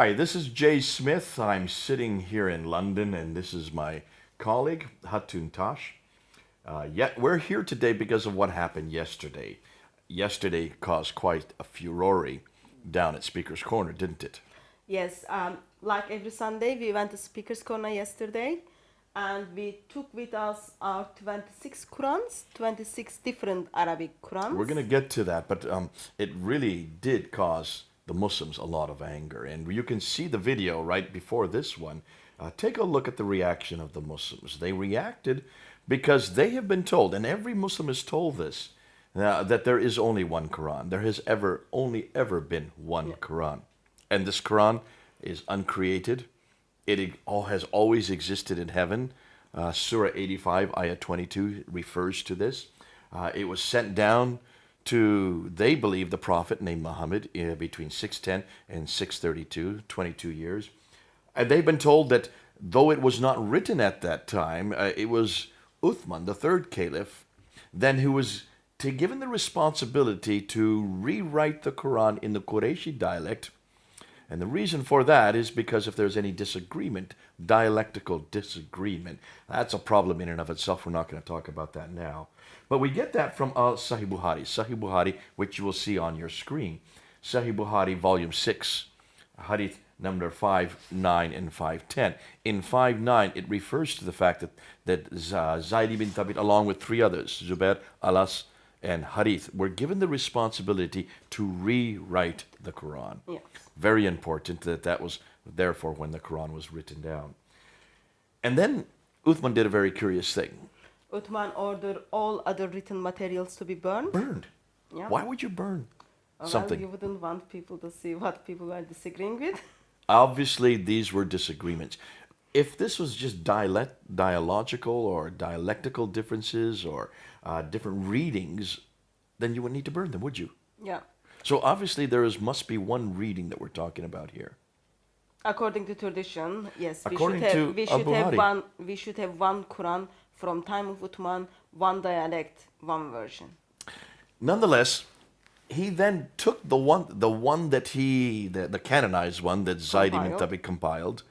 Hi, this is Jay Smith. I'm sitting here in London, and this is my colleague, Hatun Tash. Yet we're here today because of what happened yesterday. Yesterday caused quite a furore down at Speaker's Corner, didn't it? Yes, like every Sunday, we went to Speaker's Corner yesterday, and we took with us our 26 Qurans, 26 different Arabic Qurans. We're going to get to that, but it really did cause the Muslims a lot of anger. And you can see the video right before this one. Take a look at the reaction of the Muslims. They reacted because they have been told, and every Muslim is told this, that there is only one Quran. There has only ever been one Quran. And this Quran is uncreated. It all has always existed in heaven. Surah 85, Ayah 22 refers to this. It was sent down to, they believe, the Prophet named Muhammad between 610 and 632, 22 years. And they've been told that though it was not written at that time, it was Uthman, the third caliph, then who was given the responsibility to rewrite the Quran in the Qurayshi dialect. And the reason for that is because if there's any disagreement, dialectical disagreement, that's a problem in and of itself. We're not going to talk about that now. But we get that from Sahih Bukhari. Sahih Bukhari, which you will see on your screen. Sahih Bukhari, volume 6, hadith number 5, 9, and 510. In 5, 9, it refers to the fact that Zayd ibn Thabit, along with three others, Zubair, Alas, and Harith, were given the responsibility to rewrite the Quran. Yes. Very important that was therefore when the Quran was written down. And then Uthman did a very curious thing. Uthman ordered all other written materials to be burned. Burned. Yeah. Why would you burn Well, something? you wouldn't want people to see what people were disagreeing with. Obviously, these were disagreements. If this was just dialogical or dialectical differences or different readings, then you wouldn't need to burn them, would you? Yeah. So obviously must be one reading that we're talking about here. According to tradition, yes, According to we should Abu have Hari. one Quran from time of Uthman, one dialect, one version. Nonetheless, he then took the one that the canonized one that Zayd ibn Compiled. Thabit compiled,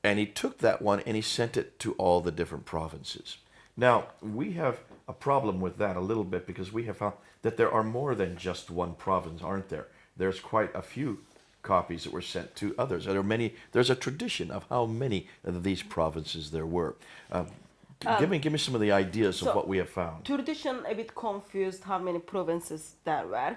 and he took that one and he sent it to all the different provinces. Now, we have a problem with that a little bit because we have found that there are more than just one province, aren't there? There's quite a few copies that were sent to others. There's a tradition of how many of these provinces there were. Give me some of the ideas of what we have found. Tradition a bit confused how many provinces there were.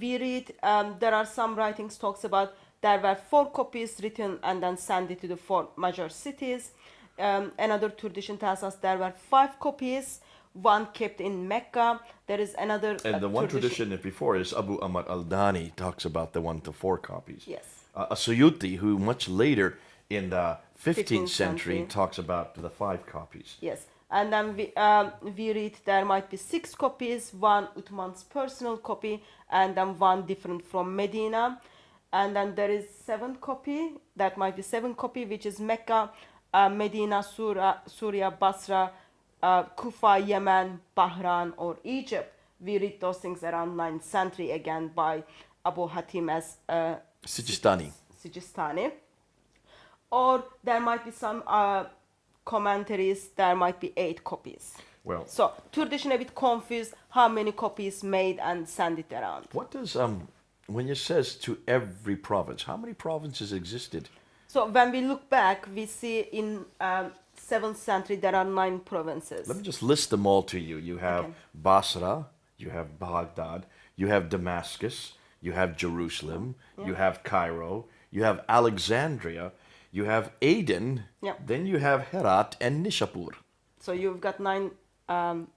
We read there are some writings talks about there were 4 copies written and then sent it to the 4 major cities. Another tradition tells us there were 5 copies, one kept in Mecca. There is another And the one tradition that before is Abu Ahmad al-Dani talks about the 1 to 4 copies. Yes. A Suyuti, who much later in the 15th 15th century century. talks about the 5 copies. Yes, and then we read there might be 6 copies, one Uthman's personal copy, and then one different from Medina, and then there is 7 copy. That might be 7 copy, which is Mecca, Medina, Syria, Basra, Kufa, Yemen, Bahrain, or Egypt. We read those things around 9th century again by Abu Hatim as Sijistani. Or there might be some commentaries, there might be 8 copies. Well, So tradition a bit confused how many copies made and send it around. what does when it says to every province, how many provinces existed? So when we look back, we see in 7th century there are 9 provinces. Let me just list them all to you. You have Okay. Basra, you have Baghdad, you have Damascus, you have Jerusalem, you have Cairo, you have Alexandria, you have Aden, Yeah. then you have Herat and Nishapur. So you've got 9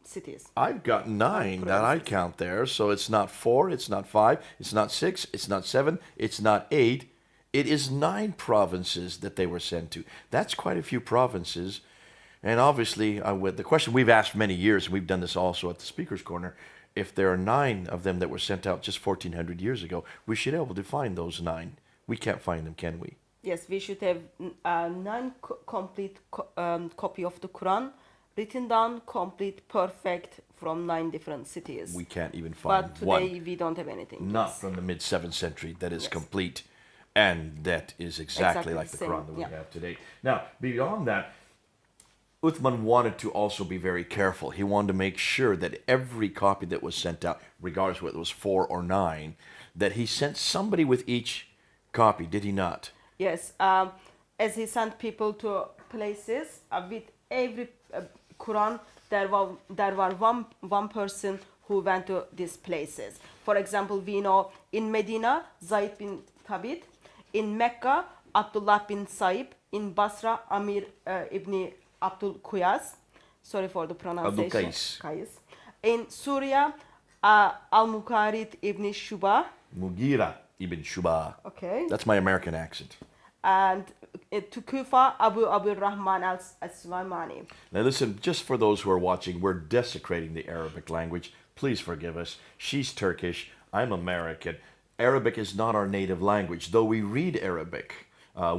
cities. I've got 9 that I count there, so it's not 4, it's not 5, it's not 6, it's not 7, it's not 8. It is 9 provinces that they were sent to. That's quite a few provinces. And obviously, with the question we've asked for many years, and we've done this also at the Speaker's Corner, if there are 9 of them that were sent out just 1,400 years ago, we should be able to find those 9. We can't find them, can we? Yes, we should have 9 complete copy of the Quran, written down, complete, perfect, from 9 different cities. We can't even find But today one. we don't have anything. Not Yes. from the mid-7th century that is Yes. complete. And that is exactly like the same, Quran that we yeah. have today. Now, beyond that, Uthman wanted to also be very careful. He wanted to make sure that every copy that was sent out, regardless whether it was 4 or 9, that he sent somebody with each copy, did he not? Yes, as he sent people to places with every Quran, there were one person who went to these places. For example, we know in Medina, Zayd bin Thabit, in Mecca, Abdullah bin Saib, in Basra, Amir ibn Abdul Quyas. Sorry for the pronunciation. Qais. In Syria, Al-Muqarid ibn Shuba. Mughira ibn Shuba. Okay. That's my American accent. And to Kufa, Abu Rahman al-Sulaimani. Now listen, just for those who are watching, we're desecrating the Arabic language. Please forgive us. She's Turkish. I'm American. Arabic is not our native language. Though we read Arabic,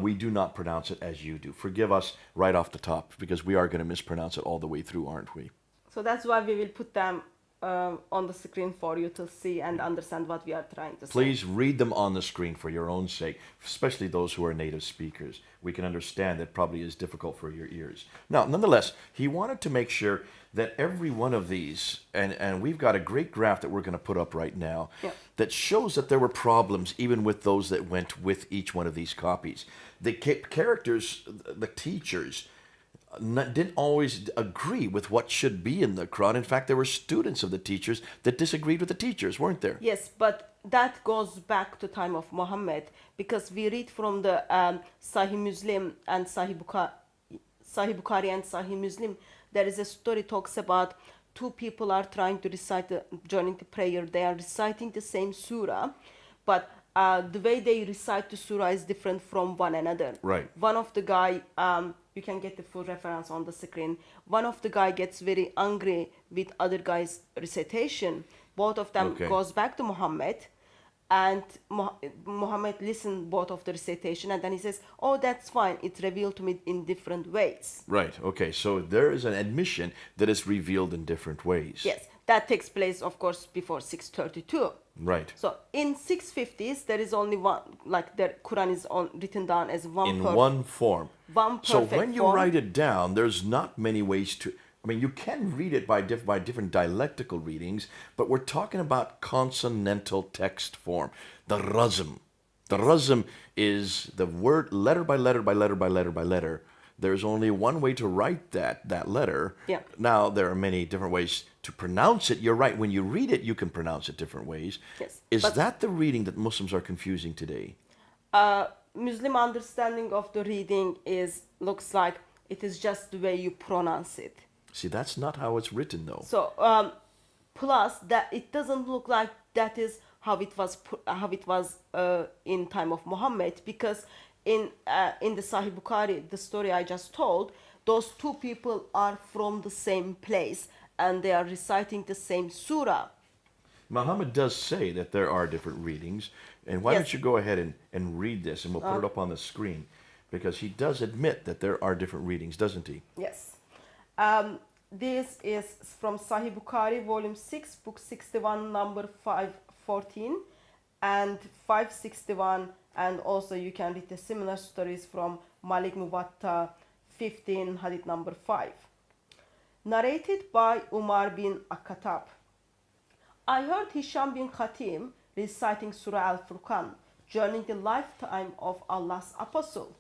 we do not pronounce it as you do. Forgive us right off the top, because we are going to mispronounce it all the way through, aren't we? So that's why we will put them on the screen for you to see and understand what we are trying to say. Please read them on the screen for your own sake, especially those who are native speakers. We can understand that probably is difficult for your ears. Now, nonetheless, he wanted to make sure that every one of these, and we've got a great graph that we're going to put up right now, Yeah. that shows that there were problems even with those that went with each one of these copies. The characters, the teachers, didn't always agree with what should be in the Quran. In fact, there were students of the teachers that disagreed with the teachers, weren't there? Yes, but that goes back to time of Muhammad, because we read from the Sahih Muslim and Sahih Bukhari and Sahih Muslim. There is a story talks about two people are trying to recite during the prayer. They are reciting the same surah, but the way they recite the surah is different from one another. Right. One of the guy, you can get the full reference on the screen. One of the guy gets very angry with other guy's recitation. Both of them goes back to Muhammad, and Muhammad listened both of the recitation, and then he says, "Oh, that's fine. It's revealed to me in different ways." Right. Okay. So there is an admission that is revealed in different ways. Yes, that takes place, of course, before 632. Right. So in 650s, there is only one, like the Quran is written down as one. In one form. One so perfect when you form. write it down, there's not many ways to. I mean, you can read it by different dialectical readings, but we're talking about consonantal text form, the razm. The razm is the word letter by letter by letter by letter by letter. There's only one way to write that letter. Yeah. Now, there are many different ways to pronounce it. You're right. When you read it, you can pronounce it different ways. Yes, Is but- that the reading that Muslims are confusing today? Muslim understanding of the reading looks like it is just the way you pronounce it. See, that's not how it's written, though. So plus that it doesn't look like that is how it was in time of Muhammad, because in the Sahih Bukhari, the story I just told, those two people are from the same place and they are reciting the same surah. Muhammad does say that there are different readings, and why Yes. don't you go ahead and read this, and we'll put it up on the screen, because he does admit that there are different readings, doesn't he? Yes. This is from Sahih Bukhari, volume 6, book 61, number 514, and 561, and also you can read the similar stories from Malik Muwatta 15, hadith number 5. Narrated by Umar bin Akatab. I heard Hisham bin Khatim reciting Surah Al-Furqan during the lifetime of Allah's Apostle,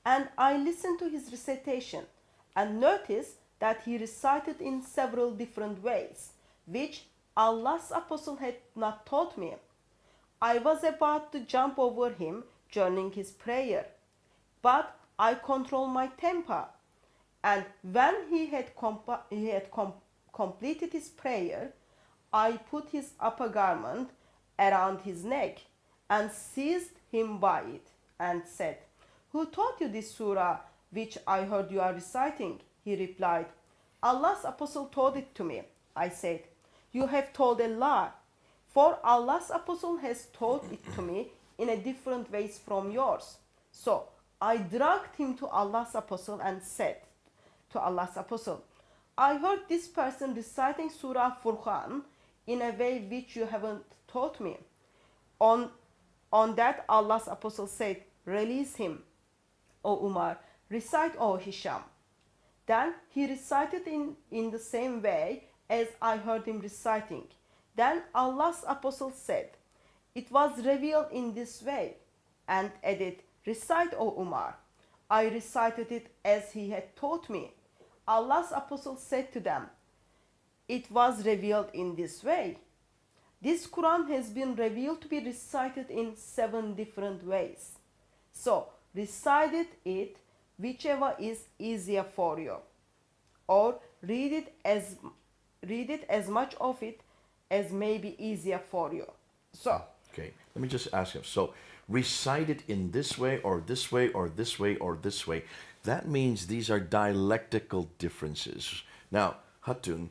and I listened to his recitation and noticed that he recited in several different ways, which Allah's Apostle had not taught me. I was about to jump over him during his prayer, but I controlled my temper, and when he had completed his prayer, I put his upper garment around his neck and seized him by it and said, "Who taught you this surah which I heard you are reciting?" He replied, "Allah's Apostle taught it to me." I said, "You have told a lie, for Allah's Apostle has taught it to me in a different ways from yours." So I dragged him to Allah's Apostle and said to Allah's Apostle, "I heard this person reciting Surah Furqan in a way which you haven't taught me. On On that, Allah's apostle said, "Release him, O Umar. Recite, O Hisham." Then he recited in the same way as I heard him reciting. Then Allah's apostle said, "It was revealed in this way," and added, "Recite, O Umar." I recited it as he had taught me. Allah's apostle said to them, "It was revealed in this way." This Quran has been revealed to be recited in 7 different ways. So recite it whichever is easier for you, or read it as much of it as may be easier for you. So Okay, let me just ask you. So, recite it in this way, or this way, or this way, or this way. That means these are dialectical differences. Now, Hatun,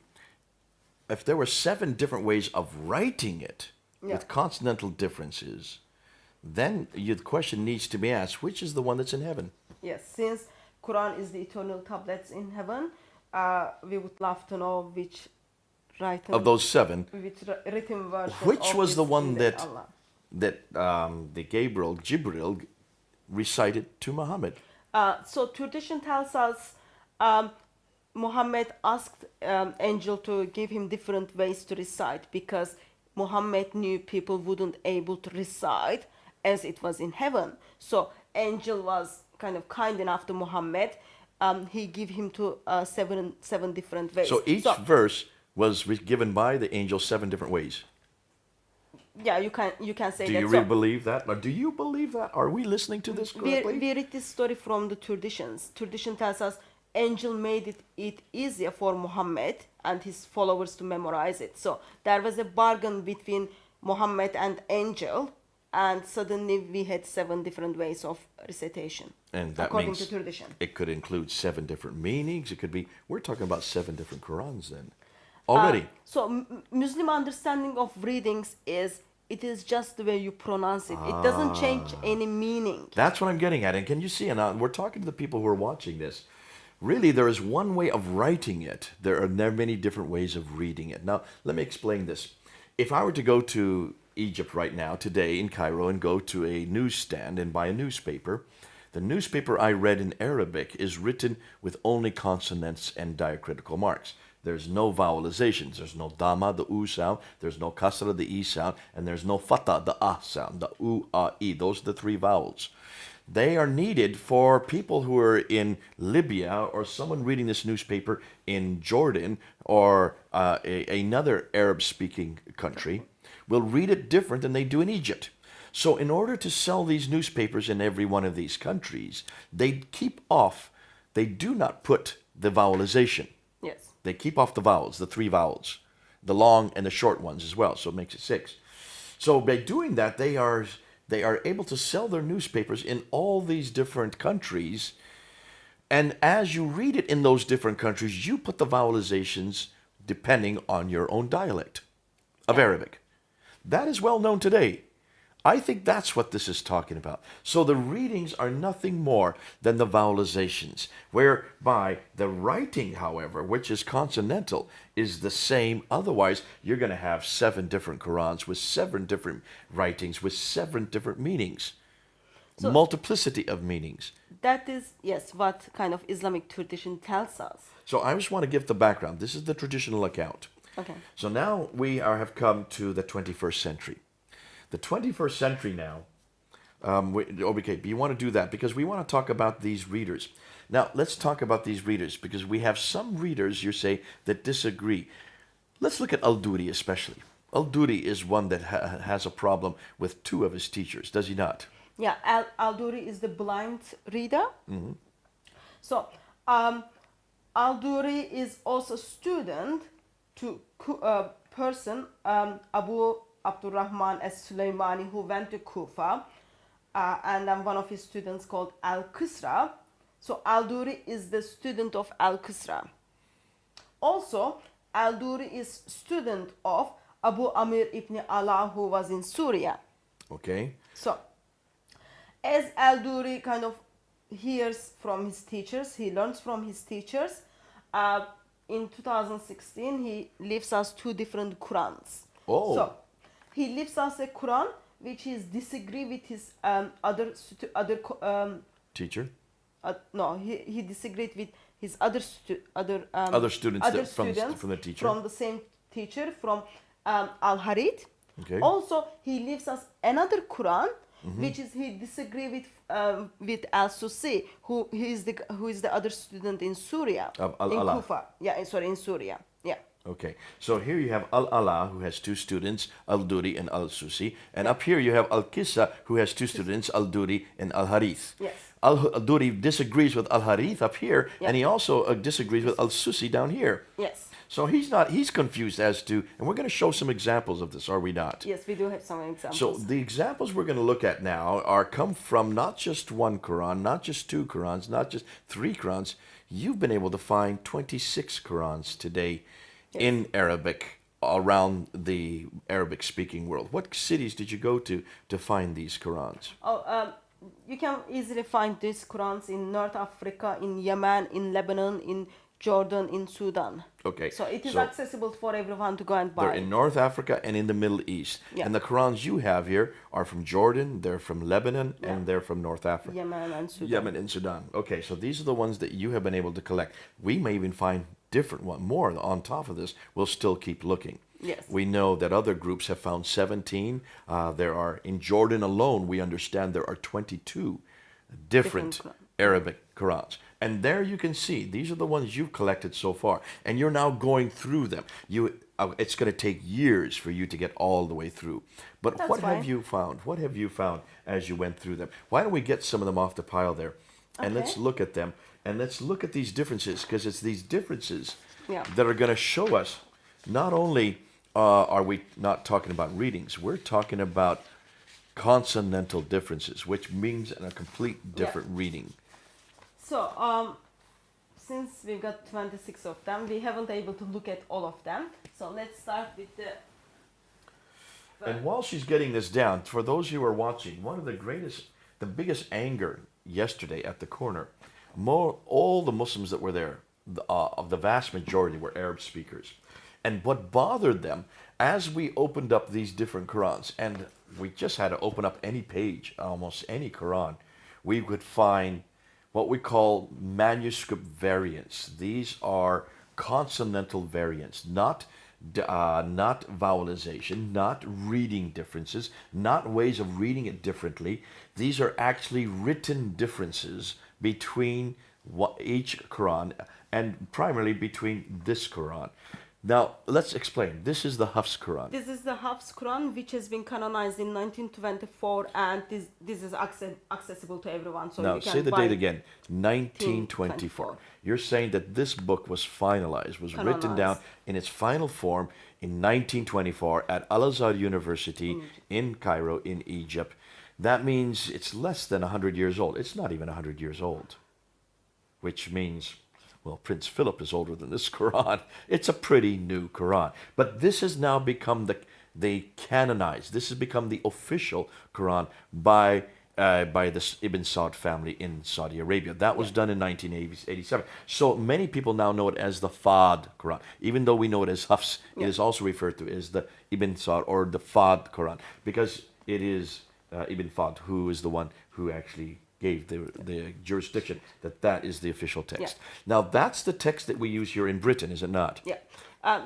if there were 7 different ways of writing it with consonantal differences, then the question needs to be asked, which is the one that's in heaven? yes, since Quran is the eternal tablets in heaven, we would love to know which Of those 7, written version which of was this the one in that Allah. the Jibril recited to Muhammad? So tradition tells us Muhammad asked angel to give him different ways to recite, because Muhammad knew people wouldn't able to recite as it was in heaven. So angel was kind of kind enough to Muhammad. He gave him to seven different ways. So each verse was given by the angel 7 different ways. Yeah, you can say Do that. you really believe that? Or do you believe that? Are we listening to this correctly? We read this story from the traditions. Tradition tells us angel made it easier for Muhammad and his followers to memorize it. So there was a bargain between Muhammad and angel, and suddenly we had 7 different ways of recitation. And that according means to tradition. it could include 7 different meanings. It could be, we're talking about 7 different Qurans then. Already. So Muslim understanding of readings is, it is just the way you pronounce it. It doesn't change any meaning. That's what I'm getting at. And can you see, and we're talking to the people who are watching this. Really, there is one way of writing it. There are many different ways of reading it. Now, let me explain this. If I were to go to Egypt right now, today in Cairo, and go to a newsstand and buy a newspaper, the newspaper I read in Arabic is written with only consonants and diacritical marks. There's no vowelizations. There's no dama, the u sound. There's no kasra, the e sound. And there's no fata, the ah sound, the u, ah, e. Those are the 3 vowels. They are needed for people who are in Libya, or someone reading this newspaper in Jordan, or another Arab-speaking country will read it different than they do in Egypt. So in order to sell these newspapers in every one of these countries, they do not put the vowelization. Yes. They keep off the vowels, the 3 vowels, the long and the short ones as well, so it makes it 6. So by doing that, they are able to sell their newspapers in all these different countries. And as you read it in those different countries, you put the vowelizations depending on your own dialect of Arabic. That is well known today. I think that's what this is talking about. So the readings are nothing more than the vowelizations, whereby the writing, however, which is consonantal, is the same. Otherwise, you're going to have 7 different Qurans with 7 different writings with 7 different meanings. So, multiplicity of meanings. That is, yes, what kind of Islamic tradition tells us. So I just want to give the background. This is the traditional account. Okay. So now we have come to the 21st century. The 21st century now, okay, but you want to do that because we want to talk about these readers. Now, let's talk about these readers because we have some readers, you say, that disagree. Let's look at Al-Duri especially. Al-Duri is one that has a problem with 2 of his teachers, does he not? Yeah, Al-Duri is the blind reader. Mm-hmm. So, Al-Duri is also student to person, Abu Abdurrahman as-Sulaymani, who went to Kufa, and then one of his students called Al-Qisra. So Al-Duri is the student of Al-Qisra. Also, Al-Duri is student of Abu Amir ibn Ala, who was in Syria. Okay. So, as Al-Duri kind of hears from his teachers, he learns from his teachers, in 2016 he leaves us 2 different Qurans. Oh. So, he leaves us a Quran which is disagree with his other Teacher? no, he disagreed with his Other students other that- from the- students from the teacher? from the same teacher from Al Harid. Okay. Also, he leaves us another Quran, Mm-hmm. which is he disagree with Al Susi, who is the other student in Syria, in Al-Ala. Kufa. Yeah, sorry, in Syria. Yeah. Okay, so here you have Al-Ala, who has two students, Al-Duri and Al-Susi. And up here you have Al-Qissa, who has two students, Al-Duri and Al-Harith. Yes. Al-Duri disagrees with Al-Harith up here, Yeah. and he also disagrees with Al-Susi down here. Yes. So he's confused as to, and we're going to show some examples of this, are we not? Yes, we do have some examples. So the examples we're going to look at now come from not just one Quran, not just two Qurans, not just three Qurans. You've been able to find 26 Qurans today in Arabic around the Arabic-speaking world. What cities did you go to find these Qurans? You can easily find these Qurans in North Africa, in Yemen, in Lebanon, in Jordan, in Sudan. Okay. So it is so accessible for everyone to go and buy. they're in North Africa and in the Middle East. Yeah. And the Qurans you have here are from Jordan, they're from Lebanon, Yeah. and they're from North Africa. Yemen and Sudan. Yemen and Sudan. Okay, so these are the ones that you have been able to collect. We may even find different one more on top of this. We'll still keep looking. Yes. We know that other groups have found 17. There are, in Jordan alone, we understand there are 22 different Different Arabic Qurans. And there you can see, these are the ones you've collected so far. And you're now going through them. It's going to take years for you to get all the way through. But That's what have fine. you found? What have you found as you went through them? Why don't we get some of them off the pile there? And let's Okay. look at them. And let's look at these differences, because it's these differences Yeah. that are going to show us not only are we not talking about readings, we're talking about consonantal differences, which means a complete different reading. So, since we've got 26 of them, we haven't able to look at all of them. So let's start with the. And while she's getting this down, for those who are watching, the biggest anger yesterday at the corner, all the Muslims that were there, of the vast majority were Arab speakers. And what bothered them, as we opened up these different Qurans, and we just had to open up any page, almost any Quran, we would find what we call manuscript variants. These are consonantal variants, not vowelization, not reading differences, not ways of reading it differently. These are actually written differences between each Quran, and primarily between this Quran. Now, let's explain. This is the Hafs Quran. This is the Hafs Quran, which has been canonized in 1924, and this is accessible to everyone. So Now, you can say the buy date again. 1924. You're saying that this book was finalized, was written down Canonized. in its final form in 1924 at Al-Azhar University in Cairo, in Egypt. That means it's less than 100 years old. It's not even 100 years old, which means, well, Prince Philip is older than this Quran. It's a pretty new Quran. But this has now become the canonized. This has become the official Quran by the Ibn Saud family in Saudi Arabia. That was done in 1987. So many people now know it as the Fard Quran. Even though we know it as Hafs, it is also referred to as the Ibn Saud or the Fard Quran, because it is Ibn Fard who is the one who actually gave the jurisdiction that is the official text. Now, that's the text that we use here in Britain, is it not? Yeah.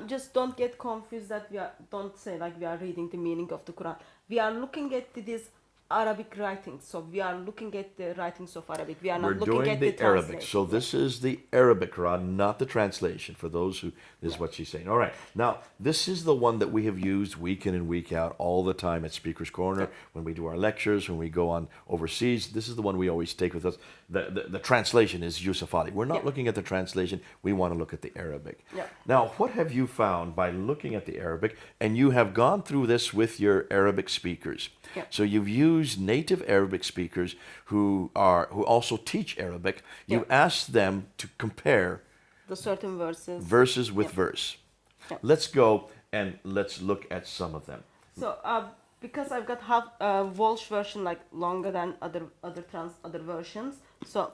Just don't get confused that don't say like we are reading the meaning of the Quran. We are looking at these Arabic writings. So we are looking at the writings of Arabic. We are not We're looking doing at the the Arabic. translation. So this is the Arabic Quran, not the translation, for those who, this is what she's saying. All right. Now, this is the one that we have used week in and week out all the time at Speaker's Corner, when we do our lectures, when we go on overseas. This is the one we always take with us. The translation is Yusuf Ali. We're not looking at the translation. We want to look at the Arabic. Yeah. Now, what have you found by looking at the Arabic? And you have gone through this with your Arabic speakers. Yeah. So you've used native Arabic speakers who also teach Arabic. You asked them to compare the certain verses with verse. Yeah. Let's go and let's look at some of them. So because I've got Welsh version like longer than other versions, So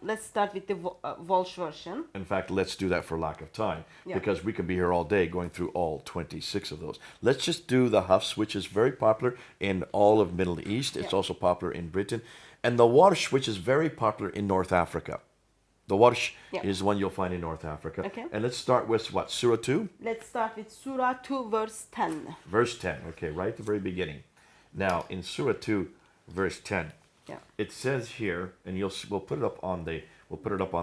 let's start with the Walsh version. In fact, let's do that for lack of time, Yeah. because we could be here all day going through all 26 of those. Let's just do the Hafs, which is very popular in all of Middle East. It's Yeah. also popular in Britain. And the Warsh, which is very popular in North Africa. The Warsh Yeah. is one you'll find in North Africa. Okay. And let's start with what? Surah 2? Let's start with Surah 2, verse 10. Verse 10. Okay, right at the very beginning. Now, in Surah 2, verse 10, Yeah. it says here, and we'll put it up on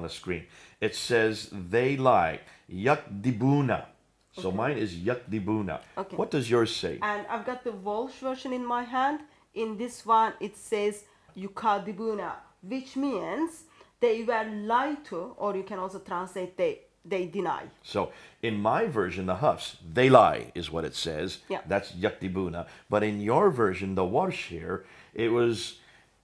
the screen. It says they lie, yakdibuna. So mine is yakdibuna. Okay. What does yours say? And I've got the Walsh version in my hand. In this one, it says yukadibuna, which means they were lied to, or you can also translate they deny. So in my version, the Hafs, they lie is what it says. Yeah. That's yakdibuna. But in your version, the Warsh here, it was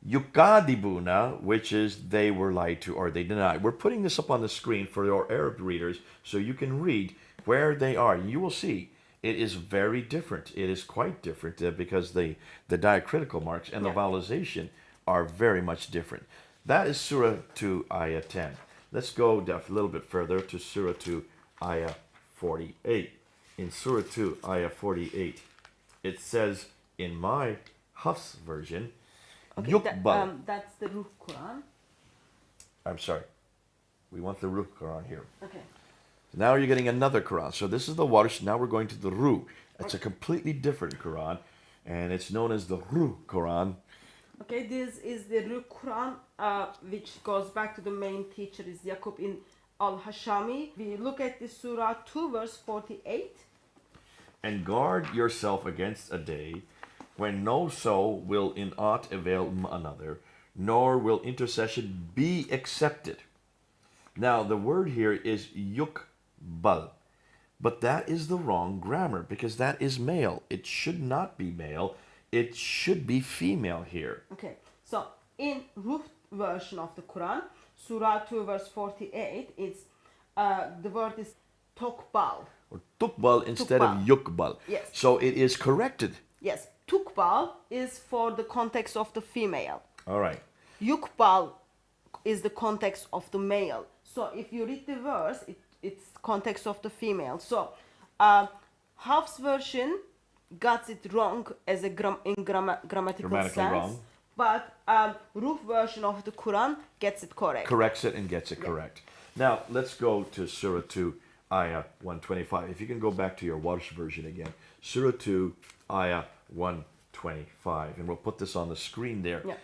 yukadibuna, which is they were lied to or they denied. We're putting this up on the screen for your Arab readers so you can read where they are. You will see it is very different. It is quite different because the diacritical marks and the Yeah. vowelization are very much different. That is Surah 2, Ayah 10. Let's go a little bit further to Surah 2, Ayah 48. In Surah 2, Ayah 48, it says in my Hafs version, Okay, Yukbal. that's the Ruh Quran. I'm sorry. We want the Ruh Quran here. Okay. Now you're getting another Quran. So this is the Warsh. Now we're going to the Ruh. It's a completely different Quran, and it's known as the Ruh Quran. Okay, this is the Ruh Quran, which goes back to the main teacher is Yaqub in Al-Hashami. We look at the Surah 2, verse 48. And guard yourself against a day when no soul will in aught avail another, nor will intercession be accepted. Now, the word here is yukbal, but that is the wrong grammar because that is male. It should not be male. It should be female here. Okay, so in Ruh version of the Quran, Surah 2, verse 48, it's the word is tokbal. Or tukbal instead of yukbal. Yes. So it is corrected. Yes, tukbal is for the context of the female. All right. Yukbal is the context of the male. So if you read the verse, it's context of the female. So Hafs version got it wrong as a grammatical Grammatically sense, wrong. but Ruh version of the Quran gets it correct. Corrects it and gets it correct. Now, let's go to Surah 2, Ayah 125. If you can go back to your Warsh version again. Surah 2, Ayah 125. And we'll put this on the screen there. Yeah.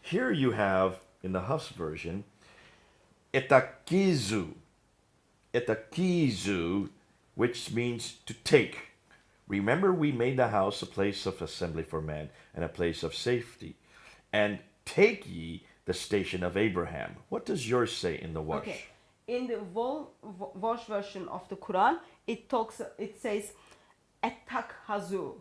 Here you have, in the Hafs version, etakizu. Etakizu, which means to take. Remember, we made the house a place of assembly for men and a place of safety. And take ye the station of Abraham. What does yours say in the Warsh? Okay. In the Warsh version of the Quran, it says etakhazu,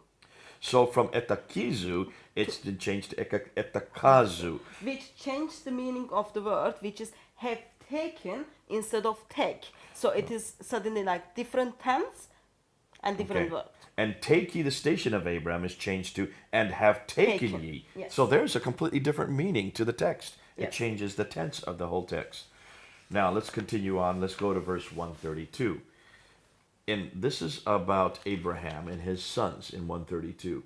So from etakizu, it's been changed to etakazu. which changed the meaning of the word, which is have taken instead of take. So it is suddenly like different tense and different Okay. word. And take ye the station of Abraham is changed to and have taken Taken, ye. yes. So there's a completely different meaning to the text. It Yes. changes the tense of the whole text. Now let's continue on. Let's go to verse 132. And this is about Abraham and his sons in 132.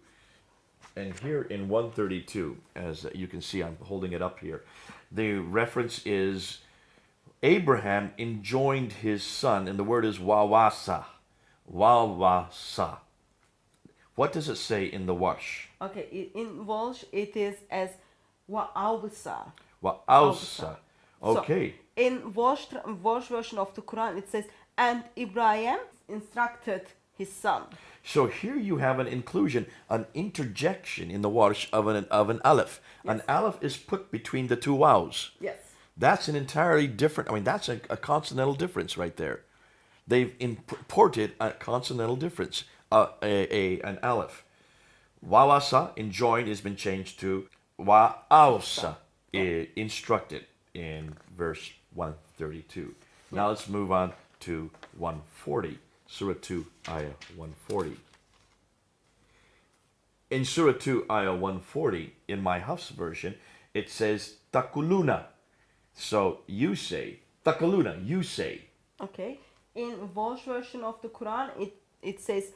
And here in 132, as you can see, I'm holding it up here, the reference is Abraham enjoined his son, and the word is wawasa. Wawasa. What does it say in the Warsh? Okay, in Walsh it is as wa'awsa. Wa'ausa. Okay. So in Walsh version of the Quran it says, and Ibrahim instructed his son. So here you have an inclusion, an interjection in the Warsh of an aleph. An aleph is put between the two waws. Yes. That's an entirely different, that's a consonantal difference right there. They've imported a consonantal difference, an aleph. Wawasa, enjoined, has been changed to wa'ausa, instructed in verse 132. Now let's move on to 140, Surah 2, Ayah 140. In Surah 2, Ayah 140, in my Hafs version, it says takuluna. So you say, takaluna, you say. Okay. In Welsh version of the Quran, it says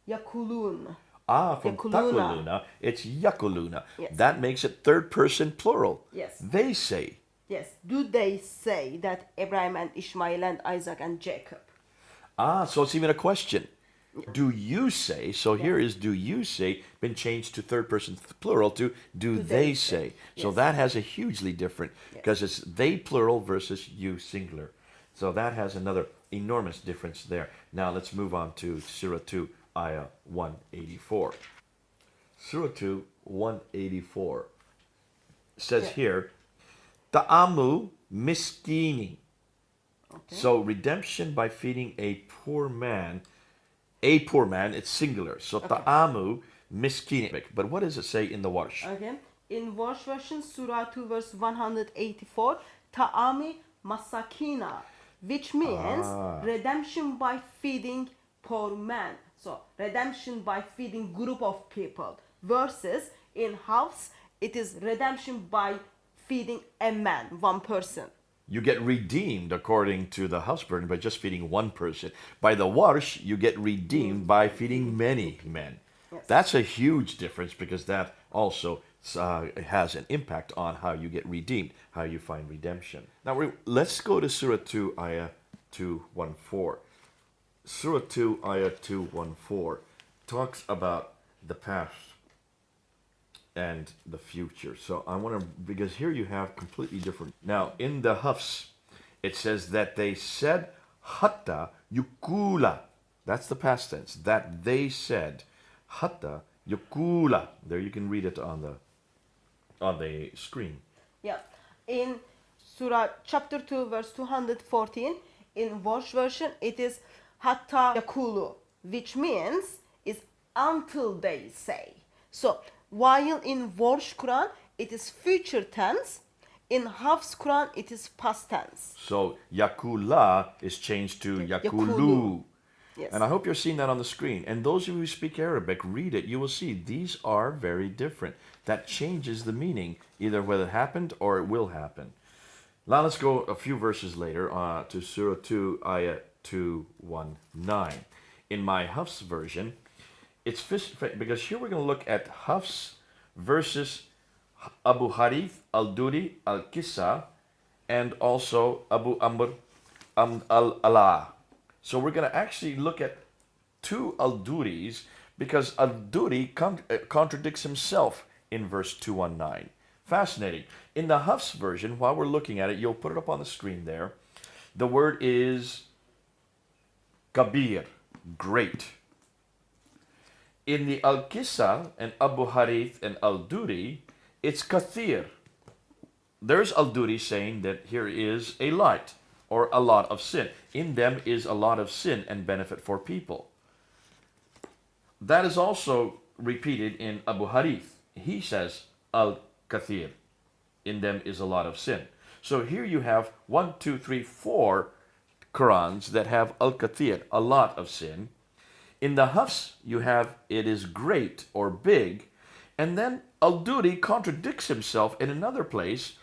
yakulun. From Yakuluna. takuluna, it's yakuluna. Yes. That makes it third person plural. Yes. They say. Yes. Do they say that Abraham and Ishmael and Isaac and Jacob? So it's even a question. Do you say? So here is do you say been changed to third person plural to do they say. So Yes. that has a hugely different, because it's they plural versus you singular. So that has another enormous difference there. Now let's move on to Surah 2, Ayah 184. Surah 2, 184 says here, Ta'amu miskini. Okay. So redemption by feeding a poor man, it's singular. So ta'amu miskini. But what does it say in the Warsh? Okay. In Warsh version, Surah 2, verse 184, Ta'ami masakina, which means redemption by feeding poor man. So redemption by feeding group of people. Versus in Hafs, it is redemption by feeding a man, one person. You get redeemed according to the house burden by just feeding one person. By the Warsh, you get redeemed by feeding many men. Yes. That's a huge difference, because that also has an impact on how you get redeemed, how you find redemption. Now let's go to Surah 2, Ayah 214. Surah 2, Ayah 214 talks about the past and the future. So I want to, because here you have completely different. Now in the Hafs, it says that they said hatta yukula. That's the past tense. That they said hatta yukula. There you can read it on the screen. Yeah. In Surah chapter 2, verse 214, in Warsh version, it is hatta yakulu, which means is until they say. So while in Warsh Quran it is future tense, in Hafs Quran it is past tense. So yakula is changed to yakulu. Yes. And I hope you're seeing that on the screen. And those of you who speak Arabic, read it. You will see these are very different. That changes the meaning, either whether it happened or it will happen. Now let's go a few verses later to Surah 2, Ayah 219. In my Hafs version, it's because here we're going to look at Hafs versus Abu Harith al-Duri al-Kissa and also Abu Amr al-Ala. So we're going to actually look at two al-Duris, because al-Duri contradicts himself in verse 219. Fascinating. In the Hafs version, while we're looking at it, you'll put it up on the screen there. The word is kabir, great. In the Al-Qissa and Abu Harith and Al-Duri, it's kathir. There's Al-Duri saying that here is a light or a lot of sin. In them is a lot of sin and benefit for people. That is also repeated in Abu Harith. He says Al-Kathir. In them is a lot of sin. So here you have 1, 2, 3, 4 Qurans that have Al-Kathir, a lot of sin. In the Hafs, you have it is great or big. And then Al-Duri contradicts himself in another place,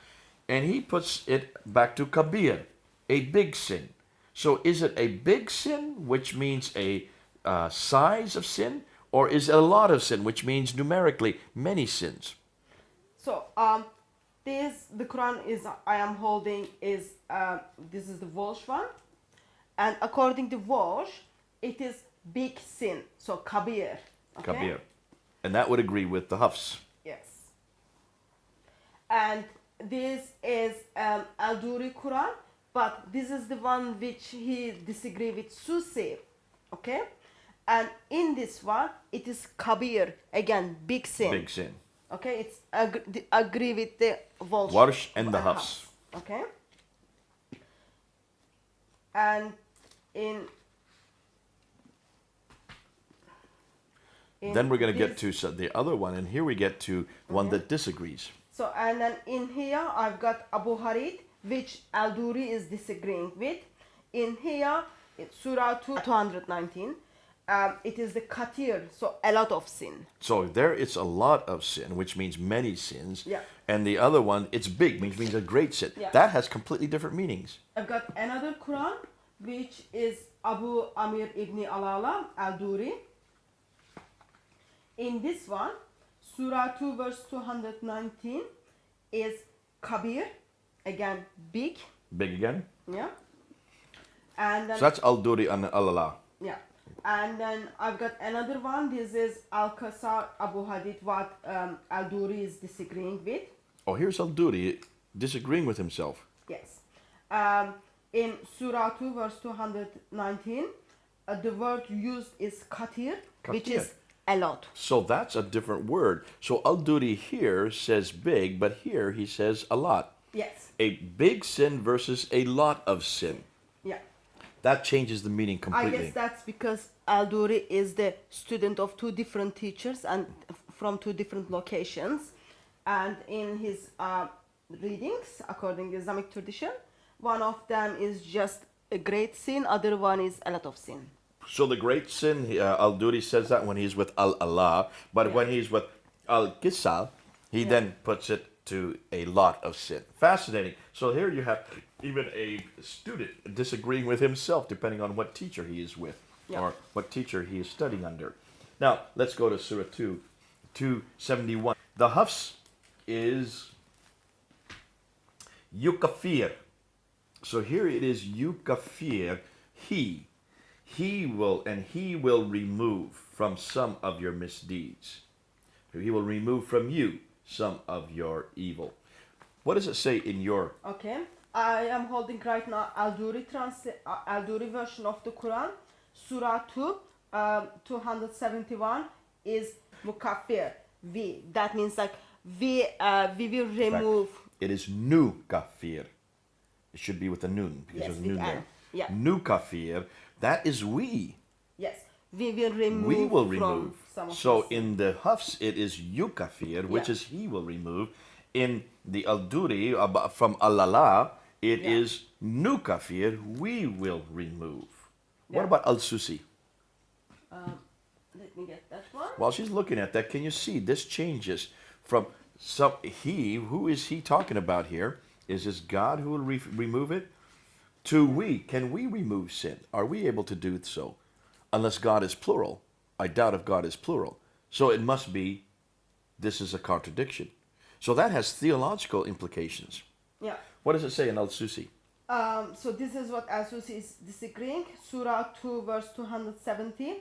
and he puts it back to Kabir, a big sin. So is it a big sin, which means a size of sin, or is it a lot of sin, which means numerically many sins? So the Quran I am holding is this is the Welsh one, and according to Welsh, it is big sin. So kabir. Okay? Kabir, and that would agree with the Hafs. Yes. And this is Al-Duri Quran, but this is the one which he disagree with Susi. Okay, and in this one it is kabir, again big sin. Big sin. Okay, it's agree with the Welsh. Warsh and the Hafs. Okay. And then we're going to get to the other one, and here we get to one that disagrees. So, and then in here I've got Abu Harith, which Al-Duri is disagreeing with. In here, it's Surah 219. it is the katir, so a lot of sin. So there it's a lot of sin, which means many sins. Yeah. And the other one, it's big, which means a great sin. Yeah. That has completely different meanings. I've got another Quran, which is Abu Amir ibn Alala al-Duri. In this one, Surah 2 verse 219 is Kabir, again big. Big again. Yeah. And then, So that's Al-Duri and Al-Allah. yeah. And then I've got another one. This is Al-Qasar Abu Hadid, what Al-Duri is disagreeing with. Oh, here's Al-Duri disagreeing with himself. Yes. In Surah 2 verse 219, the word used is katir, which Katir. is a lot. So that's a different word. So Al-Duri here says big, but here he says a lot. Yes. A big sin versus a lot of sin. Yeah. That changes the meaning I completely. guess that's because Al-Duri is the student of two different teachers and from two different locations. And in his readings, according to Islamic tradition, one of them is just a great sin, other one is a lot of sin. So the great sin, Al-Duri says that when he's with Al-Allah, but Yeah. when he's with Al-Qisal, he Yeah. then puts it to a lot of sin. Fascinating. So here you have even a student disagreeing with himself depending on what teacher he is with Yeah. or what teacher he is studying under. Now, let's go to Surah 2, 271. The Hafs is Yukafir. So here it is Yukafir, he will remove from some of your misdeeds. He will remove from you some of your evil. What does it say in your? Okay, I am holding right now Al-Duri version of the Quran. Surah 2, 271 is Mukaffir. That means like we will remove. It is nu kafir. It should be with a nun because Yes, there's a with nun there. an, yeah. Nu kafir. That is we. Yes, we will remove. We will from remove. some of So the sin. in the Hafs, it is Yukafir, which Yeah. is he will remove. In the Al-Duri from Al-Allah, it Yeah. is Nukafir, we will remove. What Yeah. about Al-Susi? Let me get that one. While she's looking at that, can you see this changes from some who is he talking about here? Is this God who will remove it? To we. Can we remove sin? Are we able to do so? Unless God is plural. I doubt if God is plural. So it must be, this is a contradiction. So that has theological implications. Yeah. What does it say in Al-Susi? So this is what Al-Susi is disagreeing. Surah 2 verse 270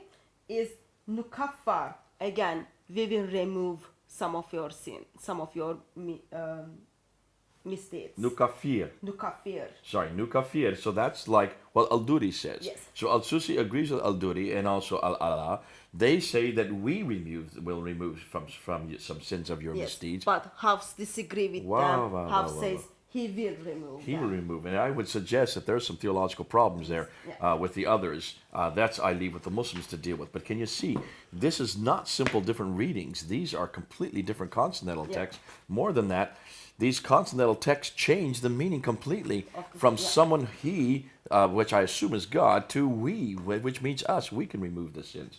is Nukaffar. Again, we will remove some of your sin, some of your mistakes. Nukafir. Nukaffir. Sorry, Nukafir. So that's like what Al-Duri says. Yes. So Al-Susi agrees with Al-Duri and also Al-Allah. They say that we will remove from you some sins of your Yes. misdeeds. But Hafs disagree with Wow, them. wow, Hafs wow, says wow. he will remove He them. will remove. And I would suggest that there's some theological problems there Yeah. with the others. That's I leave with the Muslims to deal with. But can you see, this is not simple different readings. These are completely different consonantal Yeah. texts. More than that, these consonantal texts change the meaning completely Okay, from yeah. someone he, which I assume is God, to we, which means us. We can remove the sins.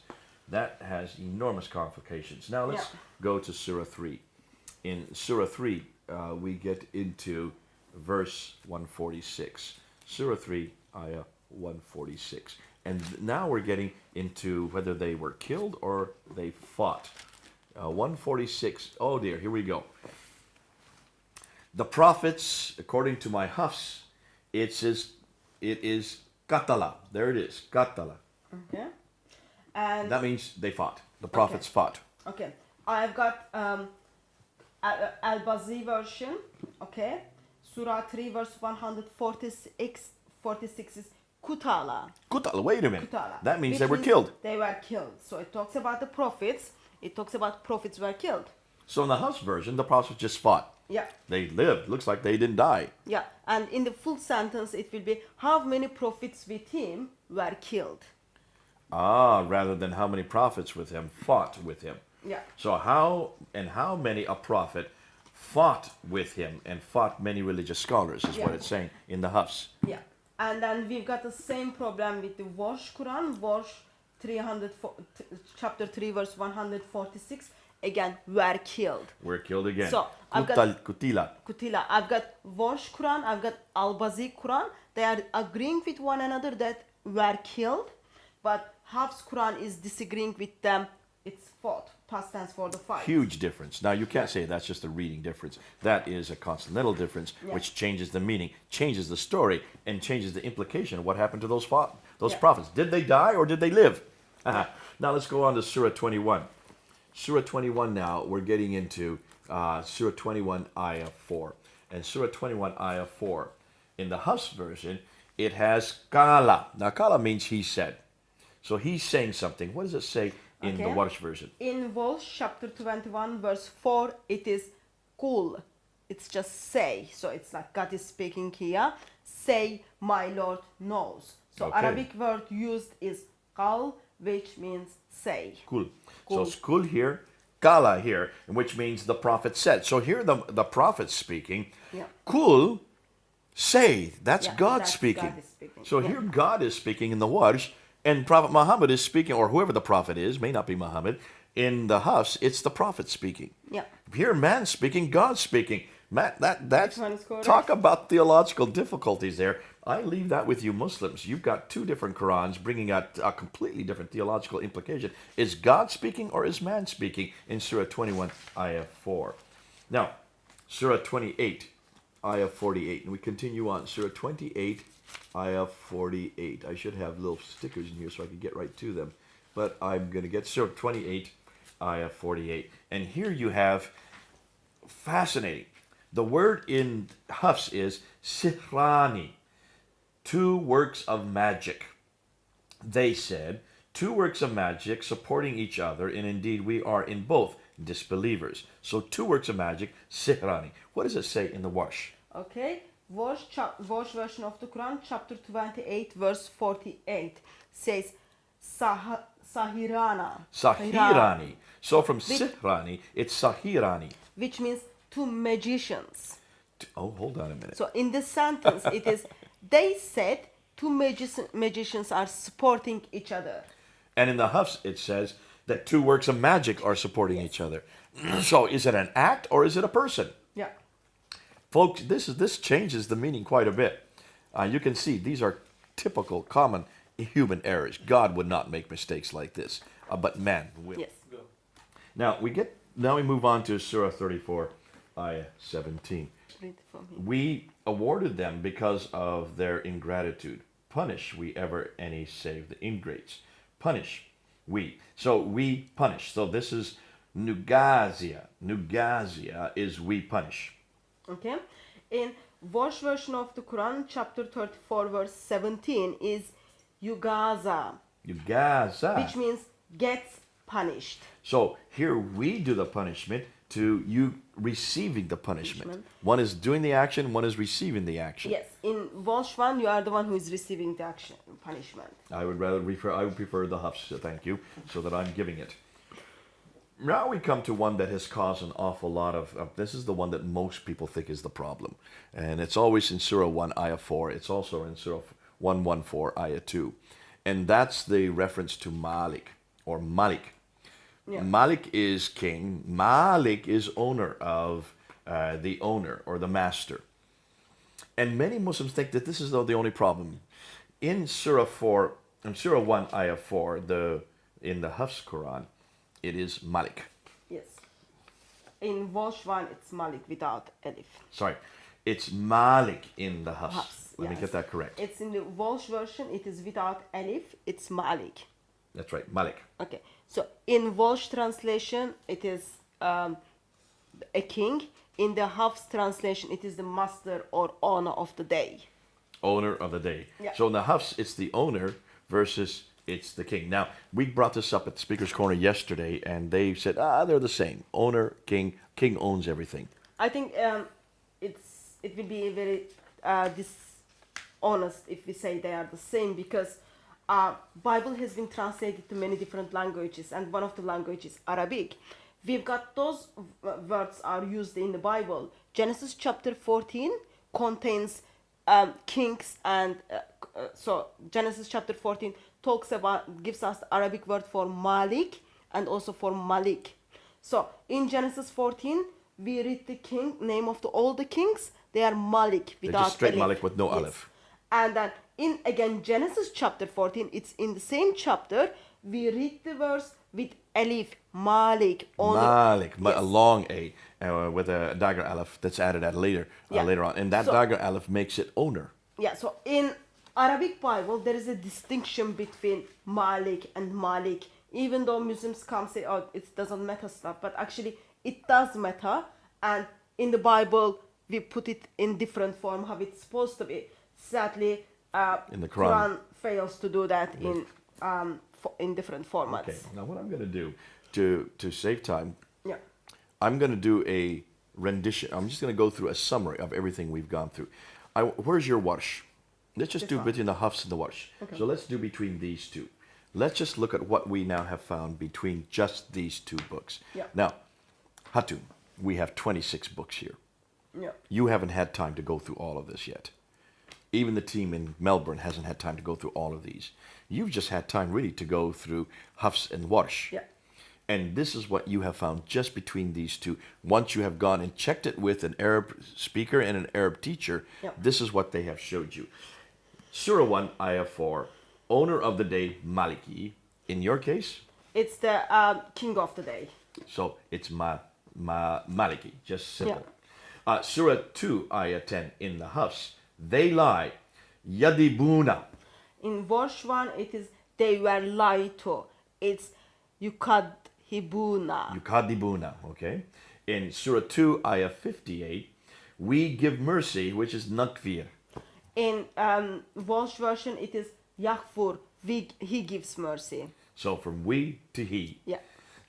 That has enormous complications. Now let's Yeah. go to Surah 3. In Surah 3, we get into verse 146. Surah 3, ayah 146. And now we're getting into whether they were killed or they fought. 146, oh dear, here we go. The prophets, according to my Hafs, it is katala. There it is, katala. Okay. And That means they fought. The prophets fought. okay, I've got Al-Bazi version. Okay, Surah 3 verse 146 is Kutala. Kutala, wait a minute. Kutala. That means Which they were killed. They were killed. So it talks about the prophets. It talks about prophets were killed. So in the Hafs version, the prophets just fought. Yeah. They lived. Looks like they didn't die. Yeah. And in the full sentence, it will be how many prophets with him were killed. Rather than how many prophets with him fought with him. Yeah. So how many a prophet fought with him and fought many religious scholars is what Yeah. it's saying in the Hafs. Yeah. And then we've got the same problem with the Warsh Quran. Warsh chapter 3 verse 146, again, were killed. Were killed again. So, I've got Kutila. Kutila. I've got Warsh Quran, I've got Al-Bazi Quran. They are agreeing with one another that were killed, but Hafs Quran is disagreeing with them. It's fought, past tense for the fight. Huge difference. Now, you can't say that's just a reading difference. That is a consonantal difference, which changes the meaning, changes the story, and changes the implication of what happened to those prophets. Did they die or did they live? Now, let's go on to Surah 21. Surah 21 now, we're getting into Surah 21, Ayah 4. And Surah 21, Ayah 4, in the Hafs version, it has Kala. Now, Kala means he said. So he's saying something. What does it say in the Warsh version? In Warsh chapter 21 verse 4, it is Kul. It's just say. So it's like God is speaking here. Say, my Lord knows. So Arabic word used is Qal, which means say. Kul. So it's Kul here, Kala here, which means the prophet said. So here the prophet speaking. Kul, say. That's God speaking. God is speaking. So here God is speaking in the Warsh, and Prophet Muhammad is speaking, or whoever the prophet is, may not be Muhammad. In the Hafs, it's the prophet speaking. Here, man speaking, God speaking. Matt, that's talk about theological difficulties there. I leave that with you Muslims. You've got two different Qurans bringing out a completely different theological implication. Is God speaking or is man speaking in Surah 21, Ayah 4? Now, Surah 28, Ayah 48. And we continue on. Surah 28, Ayah 48. I should have little stickers in here so I can get right to them. But I'm going to get Surah 28, Ayah 48. And here you have, fascinating. The word in Hafs is sihrani, two works of magic. They said, two works of magic supporting each other, and indeed we are in both disbelievers. So two works of magic, sihrani. What does it say in the Warsh? Okay, Warsh version of the Quran, chapter 28, verse 48, says Sahirana. Sahirani. So from sihrani, it's Sahirani. Which means two magicians. Oh, hold on a minute. So in this sentence, it is, they said two magicians are supporting each other. And in the Hafs, it says that two works of magic are supporting each other. So is it an act or is it a person? Yeah. Folks, this changes the meaning quite a bit. You can see these are typical, common human errors. God would not make mistakes like this, but man will. Yes. Now we move on to Surah 34, Ayah 17. Read from him. We awarded them because of their ingratitude. Punish we ever any save the ingrates. Punish we. So we punish. So this is Nugazia. Nugazia is we punish. Okay. In Warsh version of the Quran, chapter 34, verse 17 is Yugaza. Yugaza. Which means gets punished. So here we do the punishment to you receiving the punishment. One is doing the action, one is receiving the action. Yes. In Warsh 1, you are the one who is receiving the action, punishment. I would prefer the Hafs, thank you, so that I'm giving it. Now we come to one that has caused an awful lot of, this is the one that most people think is the problem. And it's always in Surah 1, Ayah 4. It's also in Surah 114, Ayah 2. And that's the reference to Malik, or Malik. Yeah. Malik is king. Malik is owner of the owner, or the master. And many Muslims think that this is the only problem. In Surah 1, Ayah 4, in the Hafs Quran, it is Malik. Yes. In Warsh 1, it's Malik without Alif. Sorry. It's Malik in the Hafs. Let me get that correct. It's in the Warsh version, it is without Alif. It's Malik. That's right, Malik. Okay. So in Warsh translation, it is a king. In the Hafs translation, it is the master or owner of the day. Owner of the day. Yeah. So in the Hafs, it's the owner versus it's the king. Now, we brought this up at the Speaker's Corner yesterday, and they said, they're the same. Owner, king owns everything. I think it will be very dishonest if we say they are the same, because Bible has been translated to many different languages, and one of the languages, Arabic. We've got those words are used in the Bible. Genesis chapter 14 contains kings and so Genesis chapter 14 talks about, gives us the Arabic word for Malik and also for Malik. So in Genesis 14, we read the king, name of all the kings, they are Malik They're without just straight alif. Malik with no Yes. aleph. And then in again Genesis chapter 14, it's in the same chapter, we read the verse with alif, Malik. Only, Malik, yes. a long A with a dagger aleph that's added at later Yeah. later on. And that So- dagger aleph makes it owner. Yeah, so in Arabic Bible, there is a distinction between Malik and Malik. Even though Muslims come say, oh, it doesn't matter stuff, but actually it does matter. And in the Bible, we put it in different form how it's supposed to be. Sadly, In the Quran. fails to do that in different formats. Okay, now what I'm going to do to save time, Yeah. I'm going to do a rendition. I'm just going to go through a summary of everything we've gone through. Where's your warsh? Let's just This do one. between the Hafs and the warsh. Okay. So let's do between these two. Let's just look at what we now have found between just these two books. Yeah. Now, Hatun, we have 26 books here. Yeah. You haven't had time to go through all of this yet. Even the team in Melbourne hasn't had time to go through all of these. You've just had time really to go through Hafs and Warsh. Yeah. And this is what you have found just between these two. Once you have gone and checked it with an Arab speaker and an Arab teacher, Yeah. this is what they have showed you. Surah 1, Ayah 4, owner of the day, Maliki. In your case, It's the king of the day. so it's Maliki, just simple. Surah 2, Ayah 10, in the Hafs, they lie, Yadibuna. In verse 1, it is they were lied to. It's yukadhibuna. Yukadibuna, okay? In Surah 2, Ayah 58, we give mercy, which is Nakfir. In Welsh version, it is Yakfur. He gives mercy. So from we to he. Yeah.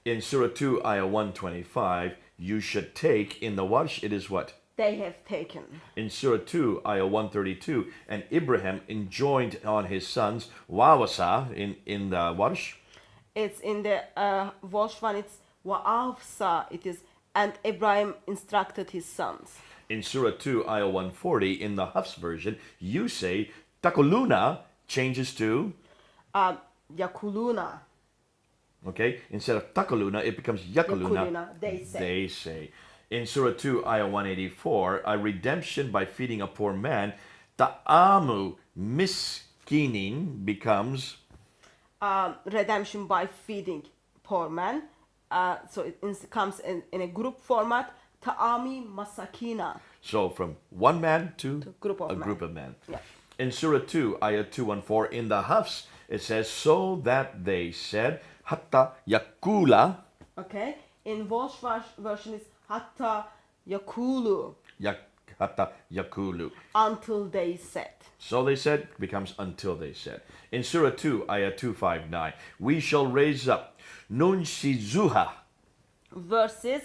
In Surah 2, Ayah 125, you should take. In the Warsh, it is what? They have taken. In Surah 2, Ayah 132, and Ibrahim enjoined on his sons, Wawasa, in the Warsh. It's in the Welsh one, it's Wa'afsa. It is, and Ibrahim instructed his sons. In Surah 2, Ayah 140, in the Hafs version, you say, Takuluna changes to, Yakuluna. okay, instead of Takuluna, it becomes Yakuluna. Yakuluna, they say. They say. In Surah 2, Ayah 184, a redemption by feeding a poor man, Ta'amu miskinin becomes, Redemption by feeding poor man. So it comes in a group format. Ta'ami masakina. so from one man to group of a men. group of men. Yeah. In Surah 2, Ayah 214, in the Hafs, it says, so that they said, Hatta yakula, Okay. In Welsh version is hatta yakulu. Hatta yakulu. Until they said. So they said becomes until they said. In Surah 2, Ayah 259, we shall raise up Nun Shizuha, Verses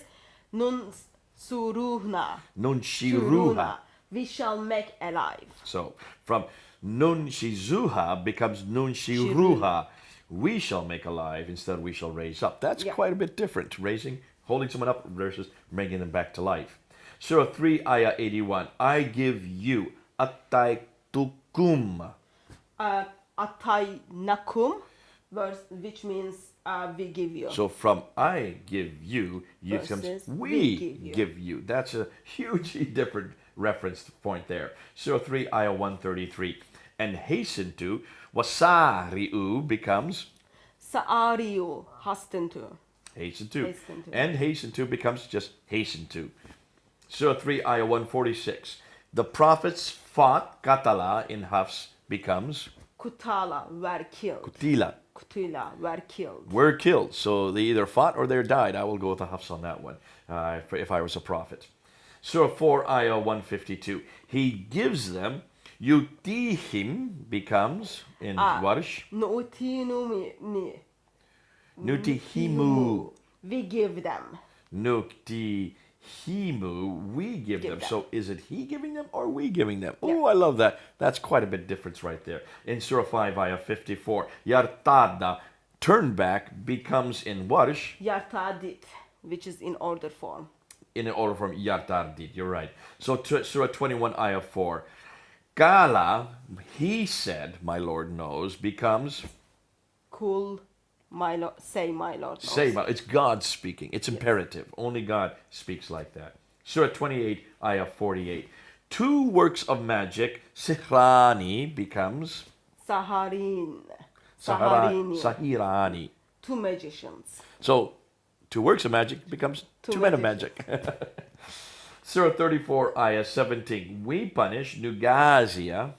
nun suruhna. Nun Shiruha. We shall make alive. So from Nun Shizuha becomes Nun Shiruha. We shall make alive instead of we shall raise up. That's Yeah. quite a bit different. Raising, holding someone up versus bringing them back to life. Surah 3, Ayah 81, I give you Ataitukum. Atay nakum, which means we give you. So from I give you, it comes Versus we give you. That's a hugely different reference point there. Surah 3, Ayah 133. And hasten to, wasari'u becomes Sa'ariu, hasten to. hasten to. Hasten to. And hasten to becomes just hasten to. Surah 3, Ayah 146. The prophets fought, katala in Hafs becomes Kutala, were killed. kutila. Kutila, were killed. Were killed. So they either fought or they died. I will go with the Hafs on that one if I was a prophet. Surah 4, Ayah 152. He gives them, yutihim becomes in Warsh, Nu'tinumi. nutihimu. We give them. Nuktihimu, we give them. them. So is it he giving them or we giving them? Oh, I love that. That's quite a bit difference right there. In Surah 5, Ayah 54, Yartada, turn back, becomes in Warsh, Yartadit, which is in order form. in an order from Yartardit. You're right. So Surah 21, Ayah 4, Kala, he said, my Lord knows, becomes Kul, my Lord, say my Lord knows. say. It's God speaking. It's imperative. Only God speaks like that. Surah 28, ayah 48. Two works of magic, sihrani becomes Saharin. Saharini. sahirani. Two magicians. So, two works of magic becomes two men of magic. Surah 34, ayah 17. We punish Nugazia.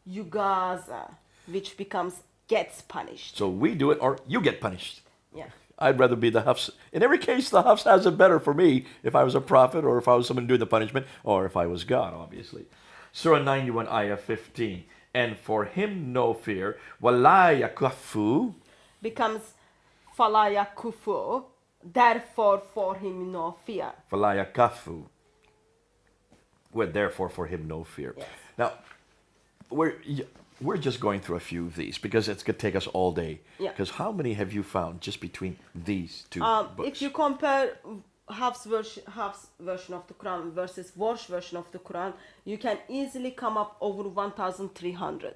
Yugaza, which becomes gets punished. So we do it or you get punished. Yeah. I'd rather be the Hafs. In every case, the Hafs has it better for me if I was a prophet or if I was someone doing the punishment or if I was God, obviously. Surah 91, ayah 15. And for him no fear. Wala yakufu. Becomes falaya kufu, therefore for him no fear. Wala yakafu. Well, therefore for him no fear. Yes. Now, we're just going through a few of these because it's going to take us all day. Yeah. Because how many have you found just between these two books? If you compare Hafs version of the Quran versus Warsh version of the Quran, you can easily come up over 1,300.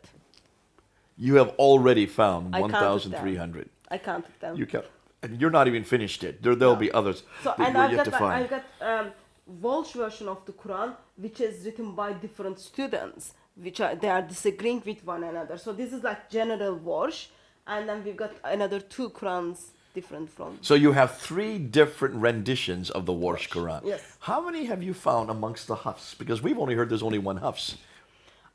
You have already found I counted them. 1,300. I counted them. You can, and you're not even finished yet. There'll be others So, that and you're I've yet got, to find. I've got Walsh version of the Quran, which is written by different students, they are disagreeing with one another. So this is like general Walsh, and then we've got another two Qurans different from. So you have three different renditions of the Warsh Quran. Yes. How many have you found amongst the Hafs? Because we've only heard there's only one Hafs.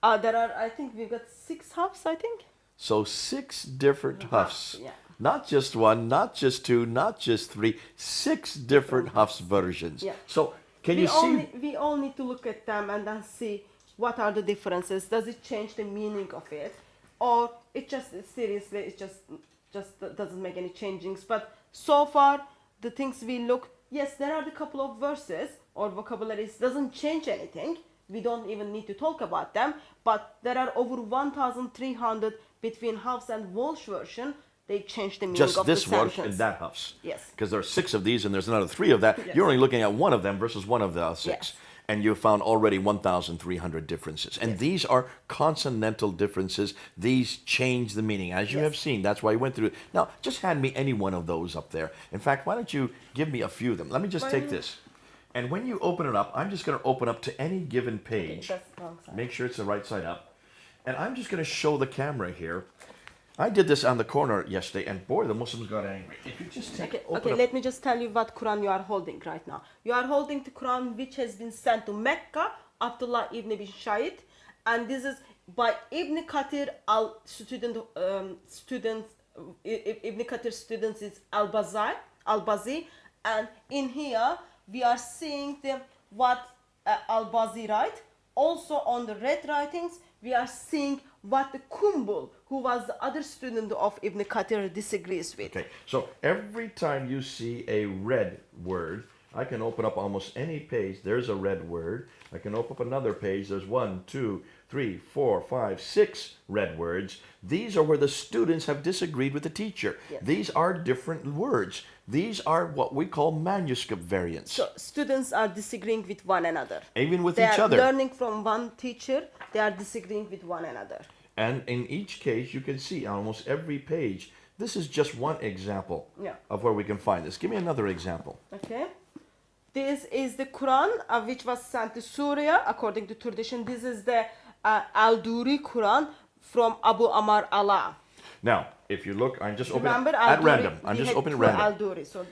There are, I think we've got 6 Hafs, I think. So 6 different Hafs. Yeah. Not just one, not just two, not just 3, 6 different Hafs versions. Yeah. So can you see? We all need to look at them and then see what are the differences. Does it change the meaning of it, or it just seriously it just doesn't make any changings? But so far the things we look, yes, there are a couple of verses or vocabularies doesn't change anything. We don't even need to talk about them. But there are over 1,300 between Hafs and Walsh version. They changed the meaning Just of this the Warsh sentence. and that Hafs. Yes. Because there are 6 of these and there's another 3 of that. Yes. You're only looking at one of them versus one of the 6. Yes. And you found already 1,300 differences. And Yes. these are consonantal differences. These change the meaning, as you Yes. have seen. That's why we went through it. Now, just hand me any one of those up there. In fact, why don't you give me a few of them? Let me just take this. And when you open it up, I'm just going to open up to any given page. That's the wrong side. Make sure it's the right side up. And I'm just going to show the camera here. I did this on the corner yesterday, and boy, the Muslims got angry. If you just take, Okay, let me just tell you what Quran you are holding right now. You are holding the Quran which has been sent to Mecca, Abdullah ibn bin Shayd, and this is by Ibn Kathir Ibn Kathir students is Al-Bazi, and in here we are seeing what Al-Bazi write. Also on the red writings, we are seeing what the Kumbul, who was the other student of Ibn Kathir, disagrees with. Okay, so every time you see a red word, I can open up almost any page. There's a red word. I can open up another page. There's 1, 2, 3, 4, 5, 6 red words. These are where the students have disagreed with the teacher. Yes. These are different words. These are what we call manuscript variants. So students are disagreeing with one another. Even with They each are other. learning from one teacher. They are disagreeing with one another. And in each case, you can see on almost every page, this is just one example of where we can find this. Give me another example. Okay. This is the Quran which was sent to Syria according to tradition. This is the Al-Duri Quran from Abu Amar Allah. Now, if you look, I'm just opening Remember, at Al-Duri, random. I'm we just had opening two random. Al-Duri, so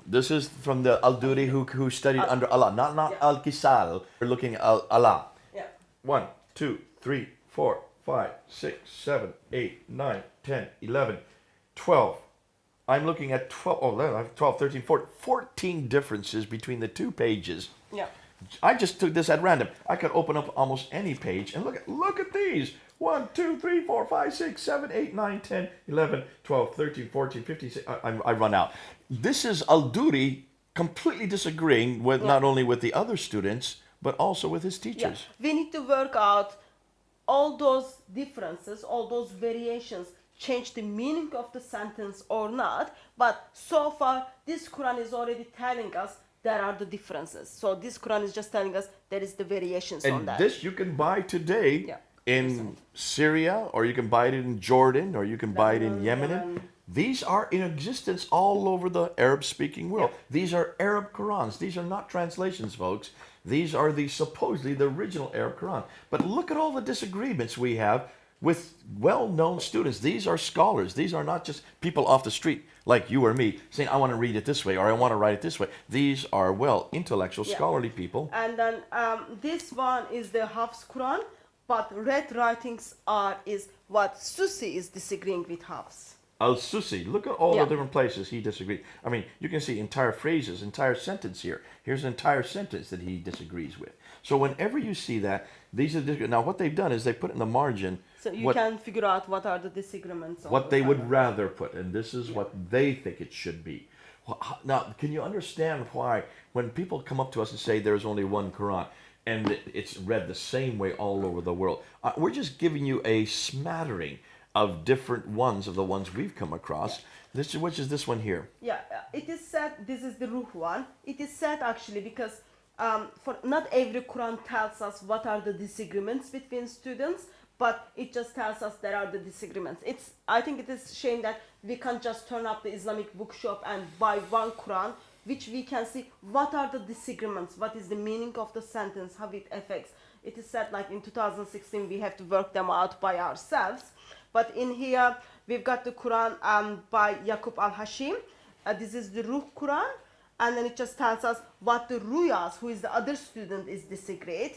This is from the Al-Duri who studied under Allah, not Al-Kisal. We're looking at Allah. Yeah. 1, 2, 3, 4, 5, 6, 7, 8, 9, 10, 11, 12. I'm looking at 12, 12, 13, 14 differences between the 2 pages. Yeah. I just took this at random. I could open up almost any page and look at these. 1, 2, 3, 4, 5, 6, 7, 8, 9, 10, 11, 12, 13, 14, 15, 16. I run out. This is Al-Duri completely disagreeing with not only with the other students, but also with his teachers. Yeah. We need to work out all those differences, all those variations change the meaning of the sentence or not. But so far, this Quran is already telling us there are the differences. So this Quran is just telling us there is the variations on And that. this you can buy today in Syria, or you can buy it in Jordan, or you can buy it in Lebanon, Yemen. These are in existence all over the Arab-speaking world. Yeah. These are Arab Qurans. These are not translations, folks. These are supposedly the original Arab Quran. But look at all the disagreements we have with well-known students. These are scholars. These are not just people off the street like you or me saying, I want to read it this way or I want to write it this way. These are, well, intellectual, Yeah. scholarly people. And then this one is the Hafs Quran, but red writings is what Susi is disagreeing with Hafs. Al-Susi, look at all Yeah. the different places he disagrees. I mean, you can see entire phrases, entire sentence here. Here's an entire sentence that he disagrees with. So whenever you see that, these are now what they've done is they put in the margin So you what, can figure out what are the disagreements. what they would rather put, and this is what they think it should be. Now, can you understand why when people come up to us and say there's only one Quran and it's read the same way all over the world, we're just giving you a smattering of different ones of the ones we've come across. Which is this one here? Yeah, it is said, this is the Ruh one. It is said actually because for not every Quran tells us what are the disagreements between students, but it just tells us there are the disagreements. I think it is a shame that we can't just turn up the Islamic bookshop and buy one Quran, which we can see what are the disagreements, what is the meaning of the sentence, how it affects. It is said like in 2016 we have to work them out by ourselves. But in here, we've got the Quran by Yaqub al-Hashim. This is the Ruh Quran. And then it just tells us what the Ruyas, who is the other student, is disagreed.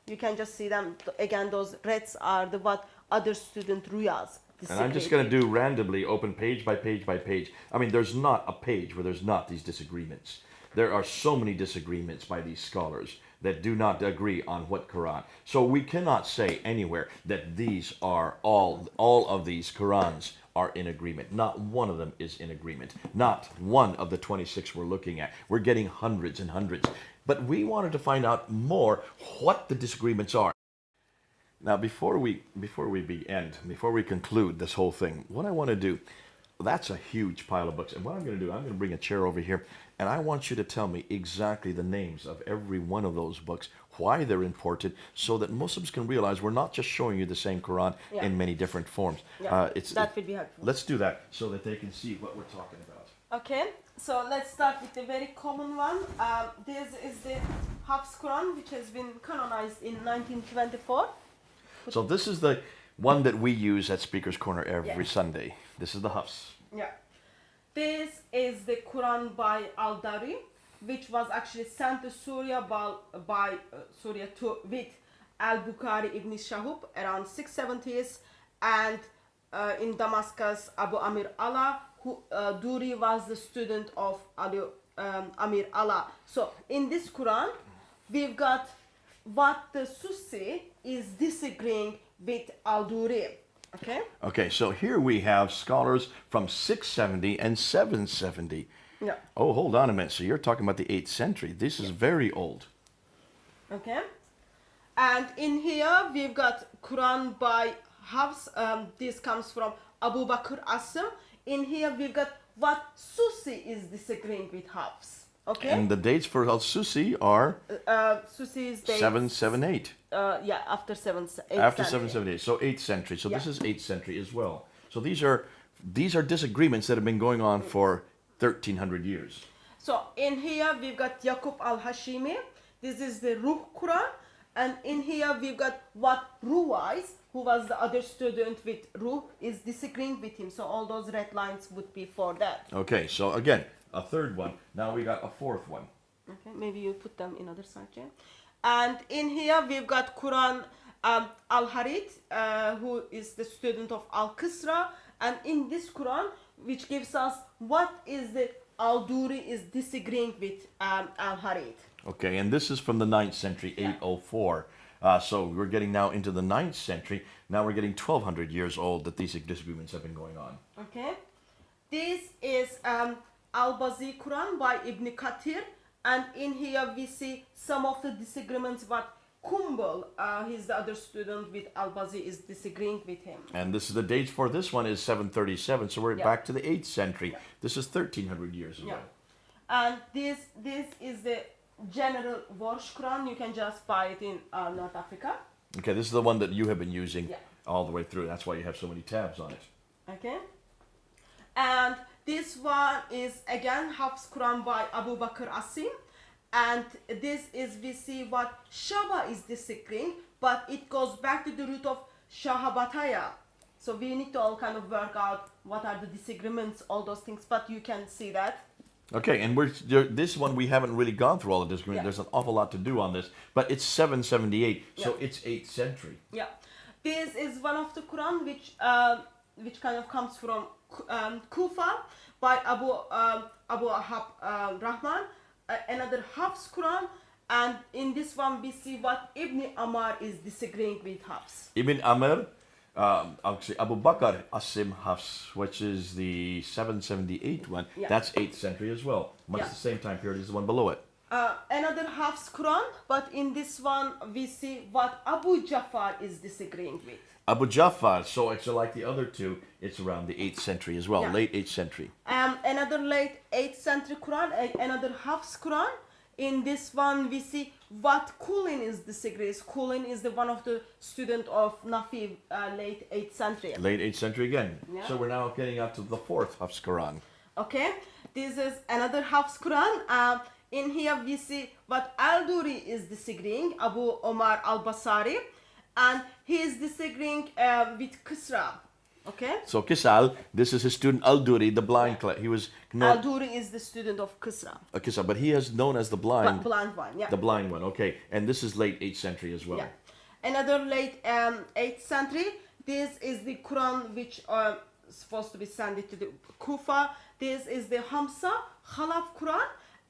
You can just see them. Again, those reds are the what other student Ruyas disagreed. And I'm just going to do randomly, open page by page by page. I mean, there's not a page where there's not these disagreements. There are so many disagreements by these scholars that do not agree on what Quran. So we cannot say anywhere that these are all of these Qurans are in agreement. Not one of them is in agreement. Not one of the 26 we're looking at. We're getting hundreds and hundreds. But we wanted to find out more what the disagreements are. Now, before we conclude this whole thing, what I want to do, that's a huge pile of books. And what I'm going to do, I'm going to bring a chair over here, and I want you to tell me exactly the names of every one of those books, why they're important, so that Muslims can realize we're not just showing you the same Quran in many different forms. Yeah, that would be helpful. Let's do that so that they can see what we're talking about. Okay, so let's start with the very common one. This is the Hafs Quran, which has been canonized in 1924. So this is the one that we use at Speaker's Corner every Sunday. This is the Hafs. Yeah. This is the Quran by Al-Dari, which was actually sent to Syria by Syria with Al-Bukhari ibn Shahub around 670s, and in Damascus, Abu Amir Allah, who Duri was the student of Amir Allah. So in this Quran, we've got what the Susi is disagreeing with Al-Duri. Okay. Okay, so here we have scholars from 670 and 770. Yeah. Oh, hold on a minute. So you're talking about the 8th century. This is very old. Okay. And in here we've got Quran by Hafs. This comes from Abu Bakr Asim. In here we've got what Susi is disagreeing with Hafs. Okay. And the dates for Al-Susi are Susi's dates. 778. Yeah, after 778. After 778. So 8th century. So this is 8th century as well. So these are disagreements that have been going on for 1300 years. So in here we've got Yaqub al-Hashimi. This is the Ruh Quran. And in here we've got what Ruwais, who was the other student with Ruh, is disagreeing with him. So all those red lines would be for that. Okay, so again, a third one. Now we got a fourth one. Okay, maybe you put them in other side, yeah. And in here we've got Quran Al-Harith, who is the student of Al-Qisra. And in this Quran, which gives us what is the Al-Duri is disagreeing with Al-Harith. Okay, and this is from the 9th century, 804. So we're getting now into the 9th century. Now we're getting 1200 years old that these disagreements have been going on. Okay. This is Al-Bazi Quran by Ibn Kathir. And in here we see some of the disagreements, but Kumbal, he's the other student with Al-Bazi, is disagreeing with him. And this is the dates for this one is 737, so we're back to the 8th century. Yeah. This is 1300 years ago. And this is the general Warsh Quran. You can just buy it in North Africa. Okay, this is the one that you have been using Yeah. all the way through. That's why you have so many tabs on it. Okay. And this one is again Hafs Quran by Abu Bakr Asim. And this is, we see what Shaba is disagreeing, but it goes back to the root of Shahabataya. So we need to all kind of work out what are the disagreements, all those things, but you can see that. Okay, and this one we haven't really gone through all of this. Yeah. There's an awful lot to do on this, but it's 778, so Yeah. it's 8th century. Yeah, this is one of the Quran which kind of comes from Kufa by Abu Ahab Rahman, another Hafs Quran, and in this one we see what Ibn Amar is disagreeing with Hafs. Ibn Amr, actually Abu Bakr Asim Hafs, which is the 778 one, Yeah. that's 8th century as well. Much Yeah. the same time period as the one below it. Another Hafs Quran, but in this one we see what Abu Jafar is disagreeing with. Abu Jafar, so it's like the other two, it's around the 8th century as well, Yeah. late 8th century. Another late 8th century Quran, another Hafs Quran. In this one we see what Kulin is disagrees. Kulin is the one of the student of Nafi, late 8th century. Late 8th century again. Yeah. So we're now getting up to the 4th Hafs Quran. Okay, this is another Hafs Quran. In here we see what Al-Duri is disagreeing, Abu Omar al-Basari, and he is disagreeing with Kisra. Okay, So Kisal, this is his student Al-Duri, the blind. He was known, Al-Duri is the student of Kisra, Kisal, but he is known as the blind. blind one. Yeah. The blind one, okay. And this is late 8th century as well. Yeah. Another late 8th century. This is the Quran which are supposed to be sent to the Kufa. This is the Hamza Khalaf Quran,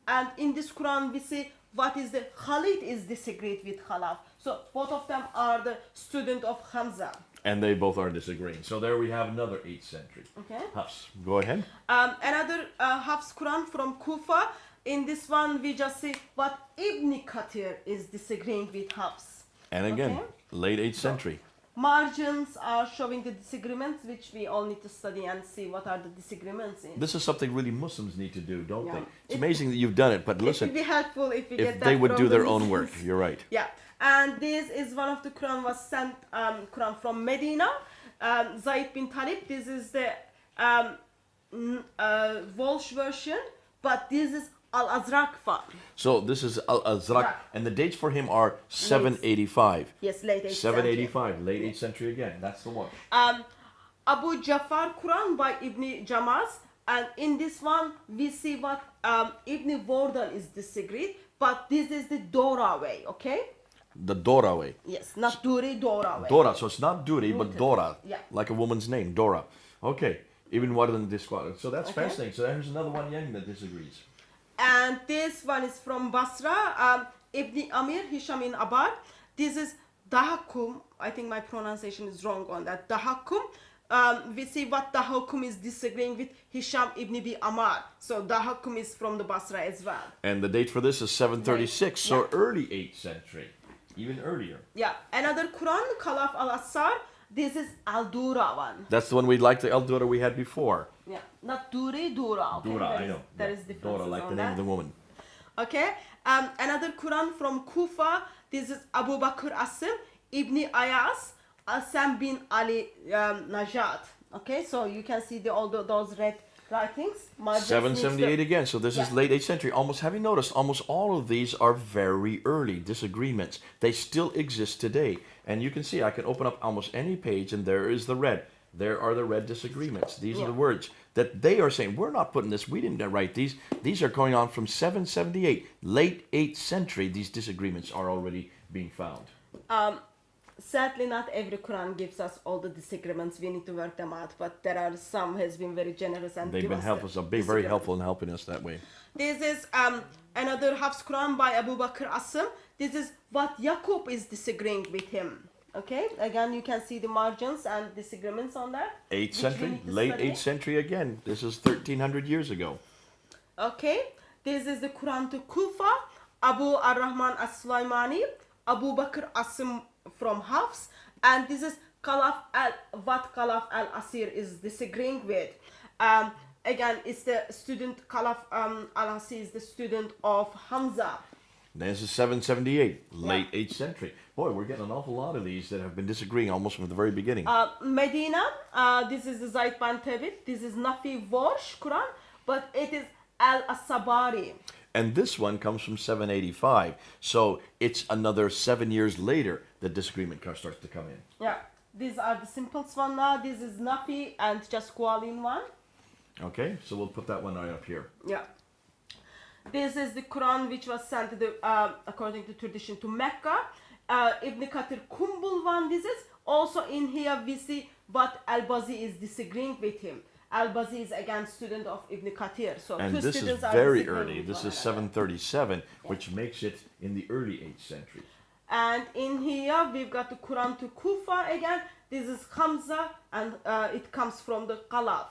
and in this Quran we see what is the Khalid is disagreed with Khalaf. So both of them are the student of Hamza. And they both are disagreeing. So there we have another 8th century. Okay. Hafs, go ahead. Another Hafs Quran from Kufa. In this one we just see what Ibn Kathir is disagreeing with Hafs. And again, Okay. late 8th century. Margins are showing the disagreements, which we all need to study and see what are the disagreements in. This is something really Muslims need to do, don't Yeah. they? It's amazing that you've done it, but It listen, would be helpful if we get if that they would from do the their own work, Muslims. you're right. Yeah, and this is one of the Quran was sent Quran from Medina. Zaid bin Talib. This is the Walsh version, but this is Al-Azraq one. So this is Al-Azraq, Right. and the dates for him are 785. Yes, late 8th 785, late 8th century again. That's the one. Abu Jafar Quran by Ibn Jamaz, and in this one we see what Ibn Wardan is disagreed, but this is the Dora way, okay? The Dora way. Yes, not Duri, Dora way. Dora, so it's not Duri, but Rooted. Dora. Yeah. Like a woman's name, Dora. Okay, even more than this one. So that's Okay. fascinating. So there's another one young that disagrees. And this one is from Basra, Ibn Amir Hisham in Abar. This is Dahakum. I think my pronunciation is wrong on that. Dahakum. We see what Dahakum is disagreeing with Hisham ibn Abi Amar. So Dahakum is from the Basra as well. And the date for this is 736, so Yeah. early 8th century. Even earlier. Yeah, another Quran, Khalaf al-Assar. This is Al-Dura one. That's the one we like, the El Dora we had before. Yeah, not Duri, Dura. Okay? Dora, There I is- know. There Yeah. is differences Dora, like on the name that. of the woman. Okay, another Quran from Kufa. This is Abu Bakr Asim, Ibn Ayas, Asam bin Ali Najat. Okay, so you can see all those red writings. Margins 778 needs to- again, so this is Yeah. late 8th century. Almost, have you noticed, almost all of these are very early disagreements. They still exist today. And you can see, I can open up almost any page and there is the red. There are the red disagreements. These are the Yeah. words that they are saying, we're not putting this, we didn't write these. These are going on from 778, late 8th century. These disagreements are already being found. Sadly, not every Quran gives us all the disagreements. We need to work them out. But there are some has been very generous and They've give been us helpful, the so very disagreements. helpful in helping us that way. This is another Hafs Quran by Abu Bakr Asim. This is what Yaqub is disagreeing with him. Okay, again you can see the margins and disagreements on that. 8th which we century, need to late study. 8th century again. This is 1300 years ago. Okay, this is the Quran to Kufa, Abu Ar-Rahman As-Sulaimani, Abu Bakr Asim from Hafs, and this is what Khalaf al-Asir is disagreeing with. Again, it's the student Khalaf al-Asir is the student of Hamza. This is 778, late 8th century. Boy, we're getting an awful lot of these that have been disagreeing almost from the very beginning. Medina, this is the Zayd bin Thabit. This is Nafi Warsh Quran, but it is Al-Asabari. And this one comes from 785. So it's another 7 years later that disagreement starts to come in. Yeah, these are the simplest one now. This is Nafi and just Kualin one. Okay, so we'll put that one right up here. Yeah. This is the Quran which was sent to the, according to tradition, to Mecca. Ibn Kathir Kumbul one, this is. Also in here we see what Al-Bazi is disagreeing with him. Al-Bazi is again student of Ibn Kathir. So And two this is students are very disagreeing early. with This one is another. 737, which makes it in the early 8th century. And in here we've got the Quran to Kufa again. This is Hamza and it comes from the Qalaf.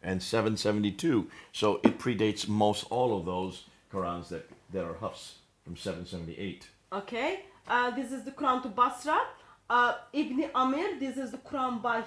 And 772. So it predates most all of those Qurans that are Hafs from 778. Okay, this is the Quran to Basra. Ibn Amir, this is the Quran by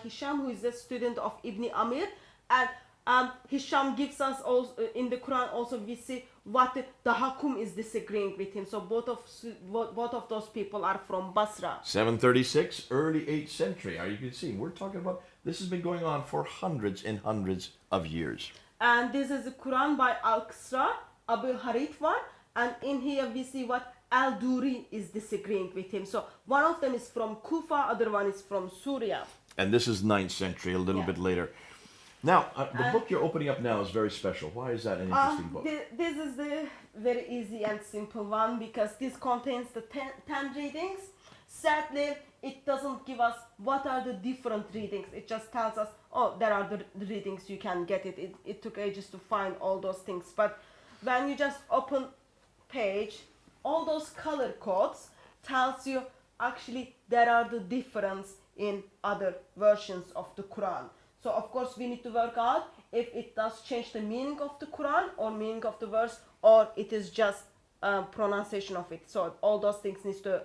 Hisham, who is a student of Ibn Amir. And Hisham gives us also, in the Quran also we see what the Hakum is disagreeing with him. So both of those people are from Basra. 736, early 8th century. You can see, we're talking about, this has been going on for hundreds and hundreds of years. And this is the Quran by Al-Qasra, Abu Harith one. And in here we see what Al-Duri is disagreeing with him. So one of them is from Kufa, other one is from Syria. And this is 9th century, a little bit later. Now, the book you're opening up now is very special. Why is that an interesting book? This is the very easy and simple one because this contains the 10 readings. Sadly, it doesn't give us what are the different readings. It just tells us, oh, there are the readings, you can get it. It took ages to find all those things. But when you just open page, all those color codes tells you actually there are the difference in other versions of the Quran. So of course we need to work out if it does change the meaning of the Quran or meaning of the verse, or it is just pronunciation of it. So all those things needs to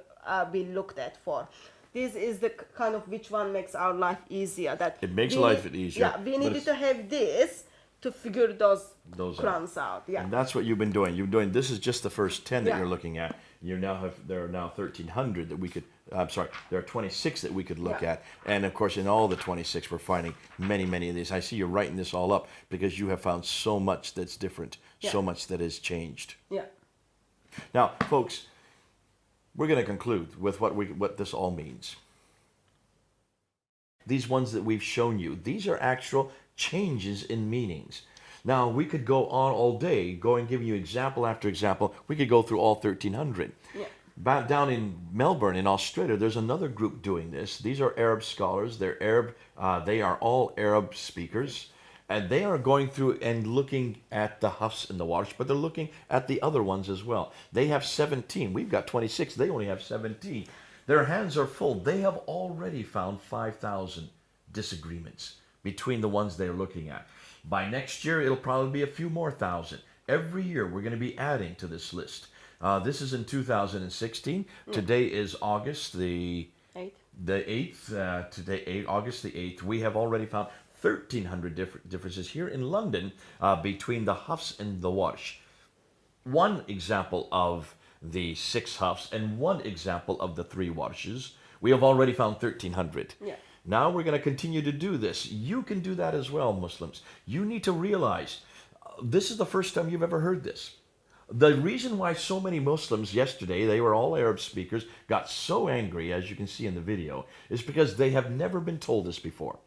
be looked at for. This is the kind of which one makes our life easier. That It makes life easier. Yeah, we needed to have this to figure those Qurans out. Yeah. And that's what you've been doing. This is just the first 10 that Yeah. you're looking at. There are now 1,300 that we could, there are 26 that we could look Yeah. at. And of course, in all the 26, we're finding many, many of these. I see you're writing this all up because you have found so much that's different, so Yeah. much that has changed. Yeah. Now, folks, we're going to conclude with what this all means. These ones that we've shown you, these are actual changes in meanings. Now, we could go on all day, giving you example after example. We could go through all 1,300. Yeah. Back down in Melbourne, in Australia, there's another group doing this. These are Arab scholars. They're Arab. They are all Arab speakers. And they are going through and looking at the Hafs and the Warsh, but they're looking at the other ones as well. They have 17. We've got 26. They only have 17. Their hands are full. They have already found 5,000 disagreements between the ones they're looking at. By next year, it'll probably be a few more thousand. Every year, we're going to be adding to this list. This is in 2016. Today is August the 8th. Today, August the 8th. We have already found 1,300 differences here in London between the Hafs and the Warsh. One example of the 6 Hafs and one example of the 3 Warshes. We have already found 1,300. Yeah. Now we're going to continue to do this. You can do that as well, Muslims. You need to realize this is the first time you've ever heard this. The reason why so many Muslims yesterday, they were all Arab speakers, got so angry, as you can see in the video, is because they have never been told this before.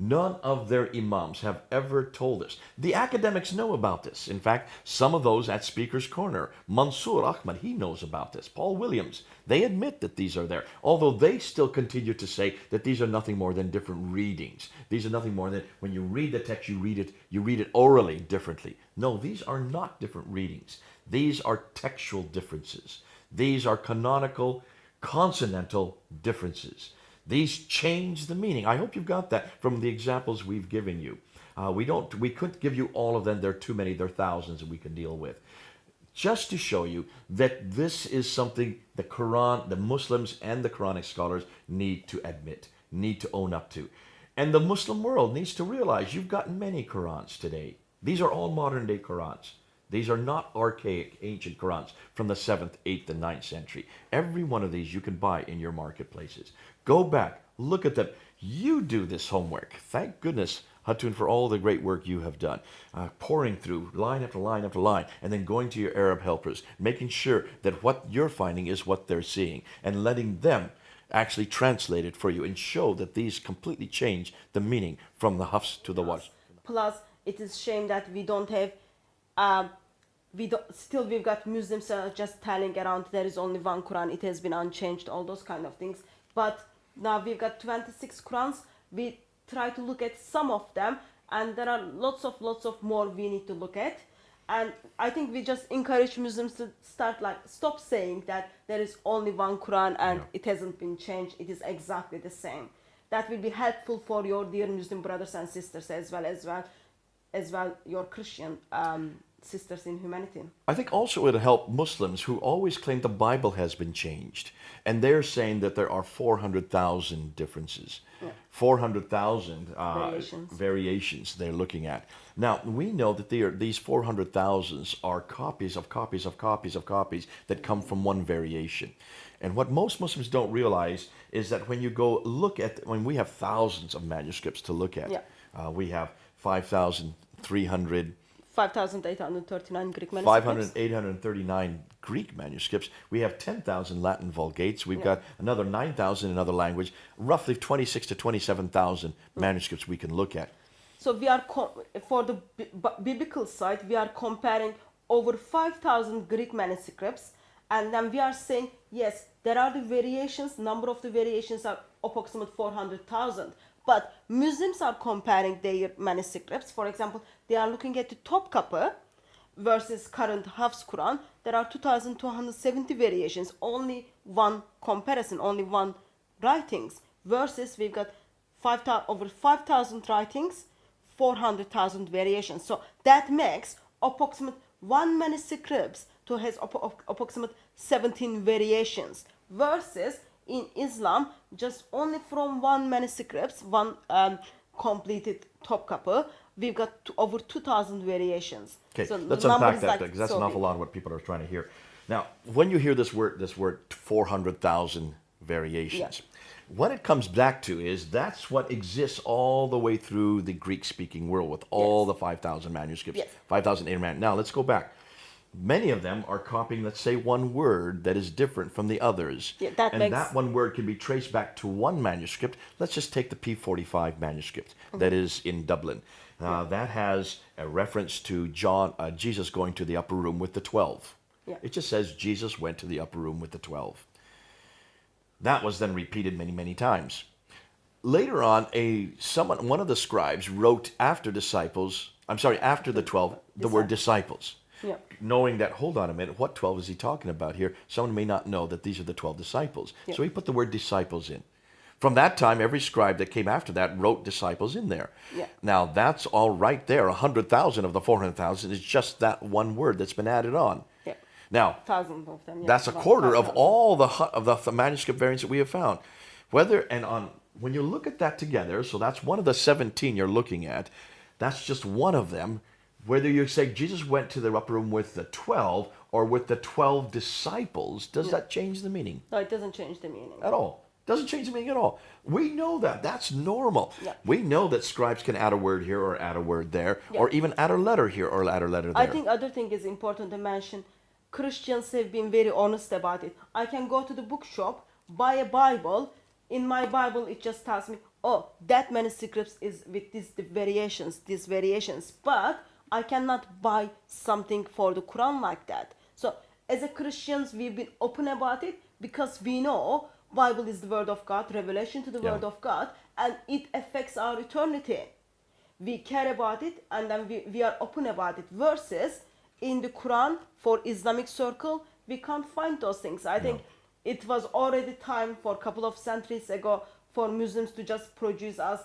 None of their imams have ever told us. The academics know about this. In fact, some of those at Speaker's Corner, Mansour Ahmad, he knows about this. Paul Williams, they admit that these are there. Although they still continue to say that these are nothing more than different readings. These are nothing more than when you read the text, you read it orally differently. No, these are not different readings. These are textual differences. These are canonical, consonantal differences. These change the meaning. I hope you've got that from the examples we've given you. We couldn't give you all of them. There are too many. There are thousands that we can deal with. Just to show you that this is something the Quran, the Muslims and the Quranic scholars need to admit, need to own up to. And the Muslim world needs to realize you've got many Qurans today. These are all modern day Qurans. These are not archaic ancient Qurans from the 7th, 8th, and 9th century. Every one of these you can buy in your marketplaces. Go back, look at them. You do this homework. Thank goodness, Hatun, for all the great work you have done. Pouring through line after line after line, and then going to your Arab helpers, making sure that what you're finding is what they're seeing, and letting them actually translate it for you and show that these completely change the meaning from the Hafs to the Warsh. Plus, it is shame that we don't have, we've got Muslims just telling around there is only one Quran, it has been unchanged, all those kind of things. But now we've got 26 Qurans. We try to look at some of them, and there are lots of more we need to look at. And I think we just encourage Muslims to stop saying that there is only one Quran and it hasn't been changed. It is exactly the same. That will be helpful for your dear Muslim brothers and sisters as well your Christian sisters in humanity. I think also it'll help Muslims who always claim the Bible has been changed. And they're saying that there are 400,000 differences. Yeah. 400,000 variations they're looking at. Now, we know that these 400,000 are copies that come from one variation. And what most Muslims don't realize is that when you go look at, when we have thousands of manuscripts to look at, we have 5,839 Greek manuscripts. 839 Greek manuscripts. We have 10,000 Latin Vulgates. We've got another 9,000 in another language. Roughly 26 to 27,000 manuscripts we can look at. So we are, for the biblical side, we are comparing over 5,000 Greek manuscripts, and then we are saying, yes, there are the variations, number of the variations are approximately 400,000. But Muslims are comparing their manuscripts. For example, they are looking at the Topkapı versus current Hafs Quran. There are 2,270 variations, only one comparison, only one writings. Versus we've got over 5,000 writings, 400,000 variations. So that makes approximate one manuscript to has approximate 17 variations. Versus in Islam, just only from one manuscript, one completed Topkapı, we've got over 2,000 variations. Okay, so let's unpack that because that's an awful lot of what people are trying to hear. Now, when you hear this word 400,000 variations, what it comes back to is that's what exists all the way through the Greek-speaking world with all the 5,000 manuscripts, 5,800. Now, let's go back. Many of them are copying, let's say, one word that is different from the others. That one word can be traced back to one manuscript. Let's just take the P45 manuscript that is in Dublin. That has a reference to Jesus going to the upper room with the 12. It just says Jesus went to the upper room with the 12. That was then repeated many, many times. Later on, one of the scribes wrote after the 12, the word disciples. Knowing that, hold on a minute, what 12 is he talking about here? Someone may not know that these are the 12 disciples. So he put the word disciples in. From that time, every scribe that came after that wrote disciples in there. Now, that's all right there. 100,000 of the 400,000 is just that one word that's been added on. Now, thousands of them, that's a quarter of all the manuscript variants that we have found. When you look at that together, so that's one of the 17 you're looking at, that's just one of them. Whether you say Jesus went to the upper room with the 12 or with the 12 disciples, does that change the meaning? No, it doesn't change the meaning. At all. Doesn't change the meaning at all. We know that. That's normal. We know that scribes can add a word here or add a word there, or even add a letter here or add a letter there. I think other thing is important to mention. Christians have been very honest about it. I can go to the bookshop, buy a Bible. In my Bible, it just tells me, oh, that manuscript is with these variations. But I cannot buy something for the Quran like that. So as a Christians, we've been open about it because we know Bible is the word of God, revelation to the word of God, and it affects our eternity. We care about it, and then we are open about it. Versus in the Quran, for Islamic circle, we can't find those things. I think it was already time for a couple of centuries ago for Muslims to just produce us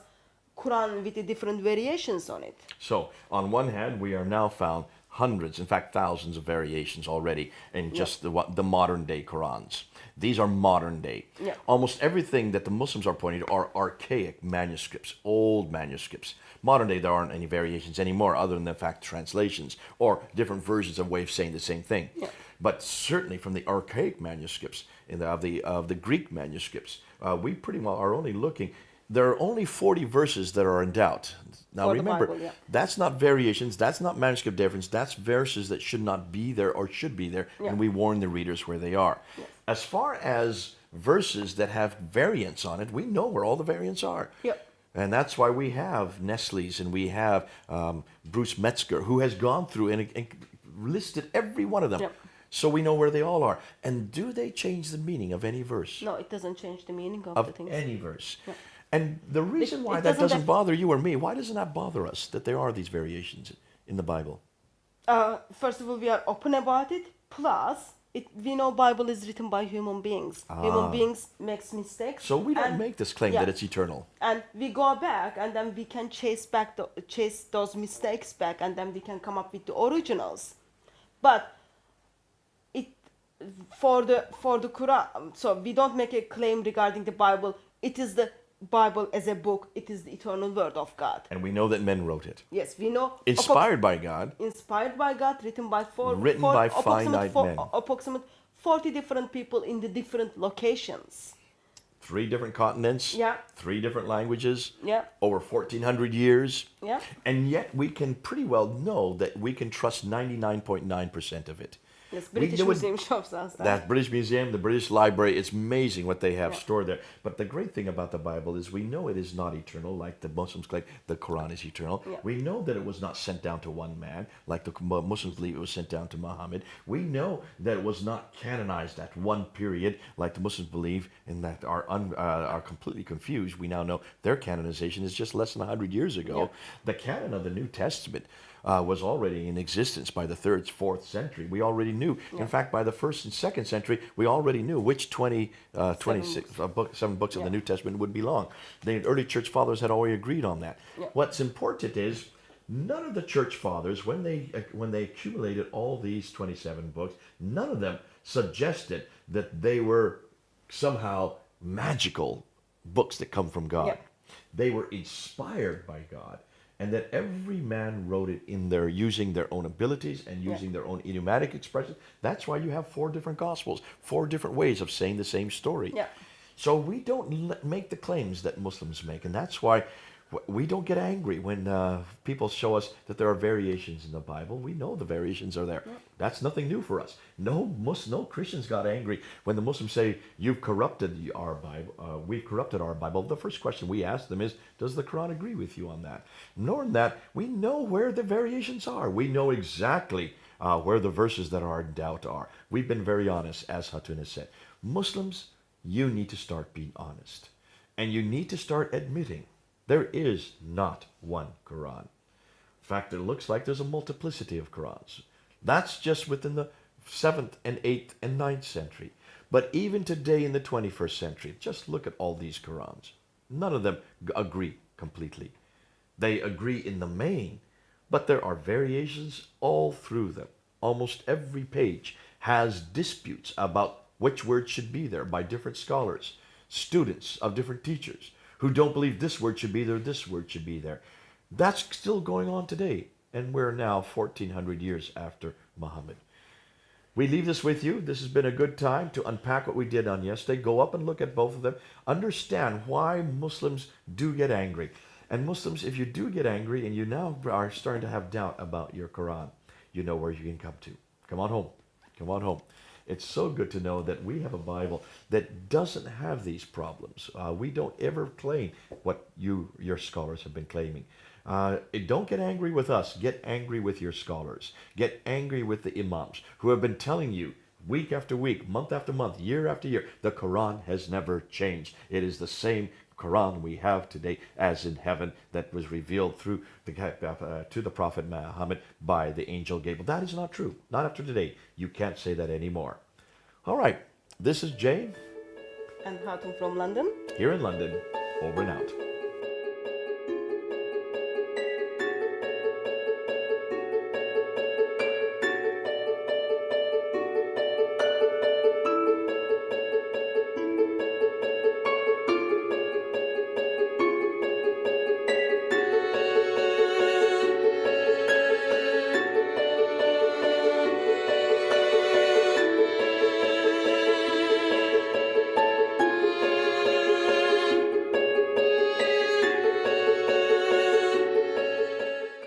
Quran with the different variations on it. So, on one hand, we are now found hundreds, in fact thousands of variations already in just the modern day Qurans. These are modern day. Yeah. Almost everything that the Muslims are pointing to are archaic manuscripts, old manuscripts. Modern day, there aren't any variations anymore other than, in fact, translations or different versions of way of saying the same thing. Yeah. But certainly from the archaic manuscripts, of the Greek manuscripts, we pretty well are only looking. There are only 40 verses that are in doubt. Now For the remember, Bible, yeah. that's not variations, that's not manuscript difference, that's verses that should not be there or should be there, Yeah. and we warn the readers where they are. Yes. As far as verses that have variants on it, we know where all the variants are. Yeah. And that's why we have Nestle's and we have Bruce Metzger, who has gone through and listed every one of them. Yep. So we know where they all are. And do they change the meaning of any verse? No, it doesn't change the meaning of the Of things. any verse. Yeah. And the reason why it that doesn't doesn't def- bother you or me, why doesn't that bother us that there are these variations in the Bible? First of all, we are open about it. Plus, we know Bible is written by human beings. Human beings makes mistakes. So we don't and- make this claim yeah. that it's eternal. And we go back, and then we can chase those mistakes back, and then we can come up with the originals. But it for the Quran, so we don't make a claim regarding the Bible. It is the Bible as a book. It is the eternal word of God. And we know that men wrote it. Yes, we know. Inspired by God. Inspired by God, written by Finite men. approximate 40 different people in the different locations. 3 different continents. Yeah. 3 different languages. Yeah. Over 1,400 years. Yeah. And yet we can pretty well know that we can trust 99.9% of it. Yes, We British know it- Museum shows us that. That British Museum, the British Library, it's amazing what they have stored there. But the great thing about the Bible is we know it is not eternal, like the Muslims claim the Quran is eternal. Yeah. We know that it was not sent down to one man, like the Muslims believe it was sent down to Muhammad. We know that it was not canonized at one period, like the Muslims believe, and that are completely confused. We now know their canonization is just less than 100 years ago. Yeah. The canon of the New Testament was already in existence by the 3rd, 4th century. We already knew. In fact, by the 1st and 2nd century, we already knew which 7 books of the New Testament would belong. The early church fathers had already agreed on that. Yeah. What's important is none of the church fathers, when they accumulated all these 27 books, none of them suggested that they were somehow magical books that come from God. Yeah. They were inspired by God, and that every man wrote it in their using their own abilities and using their own idiomatic expression. That's why you have 4 different gospels, 4 different ways of saying the same story. Yeah. So we don't make the claims that Muslims make, and that's why we don't get angry when people show us that there are variations in the Bible. We know the variations are there. Yeah. That's nothing new for us. No Christians got angry when the Muslims say, you've corrupted our Bible. We corrupted our Bible. The first question we ask them is, does the Quran agree with you on that? Knowing that, we know where the variations are. We know exactly where the verses that are in doubt are. We've been very honest, as Hatun has said. Muslims, you need to start being honest. And you need to start admitting there is not one Quran. In fact, it looks like there's a multiplicity of Qurans. That's just within the 7th and 8th and 9th century. But even today in the 21st century, just look at all these Qurans. None of them agree completely. They agree in the main, but there are variations all through them. Almost every page has disputes about which word should be there by different scholars, students of different teachers, who don't believe this word should be there, this word should be there. That's still going on today, and we're now 1,400 years after Muhammad. We leave this with you. This has been a good time to unpack what we did on yesterday. Go up and look at both of them. Understand why Muslims do get angry. And Muslims, if you do get angry and you now are starting to have doubt about your Quran, you know where you can come to. Come on home. Come on home. It's so good to know that we have a Bible that doesn't have these problems. We don't ever claim what your scholars have been claiming. Don't get angry with us. Get angry with your scholars. Get angry with the imams who have been telling you week after week, month after month, year after year, the Quran has never changed. It is the same Quran we have today as in heaven that was revealed through to the Prophet Muhammad by the angel Gabriel. That is not true. Not after today. You can't say that anymore. All right. This is Jay. And Hatun from London. Here in London. Over and out.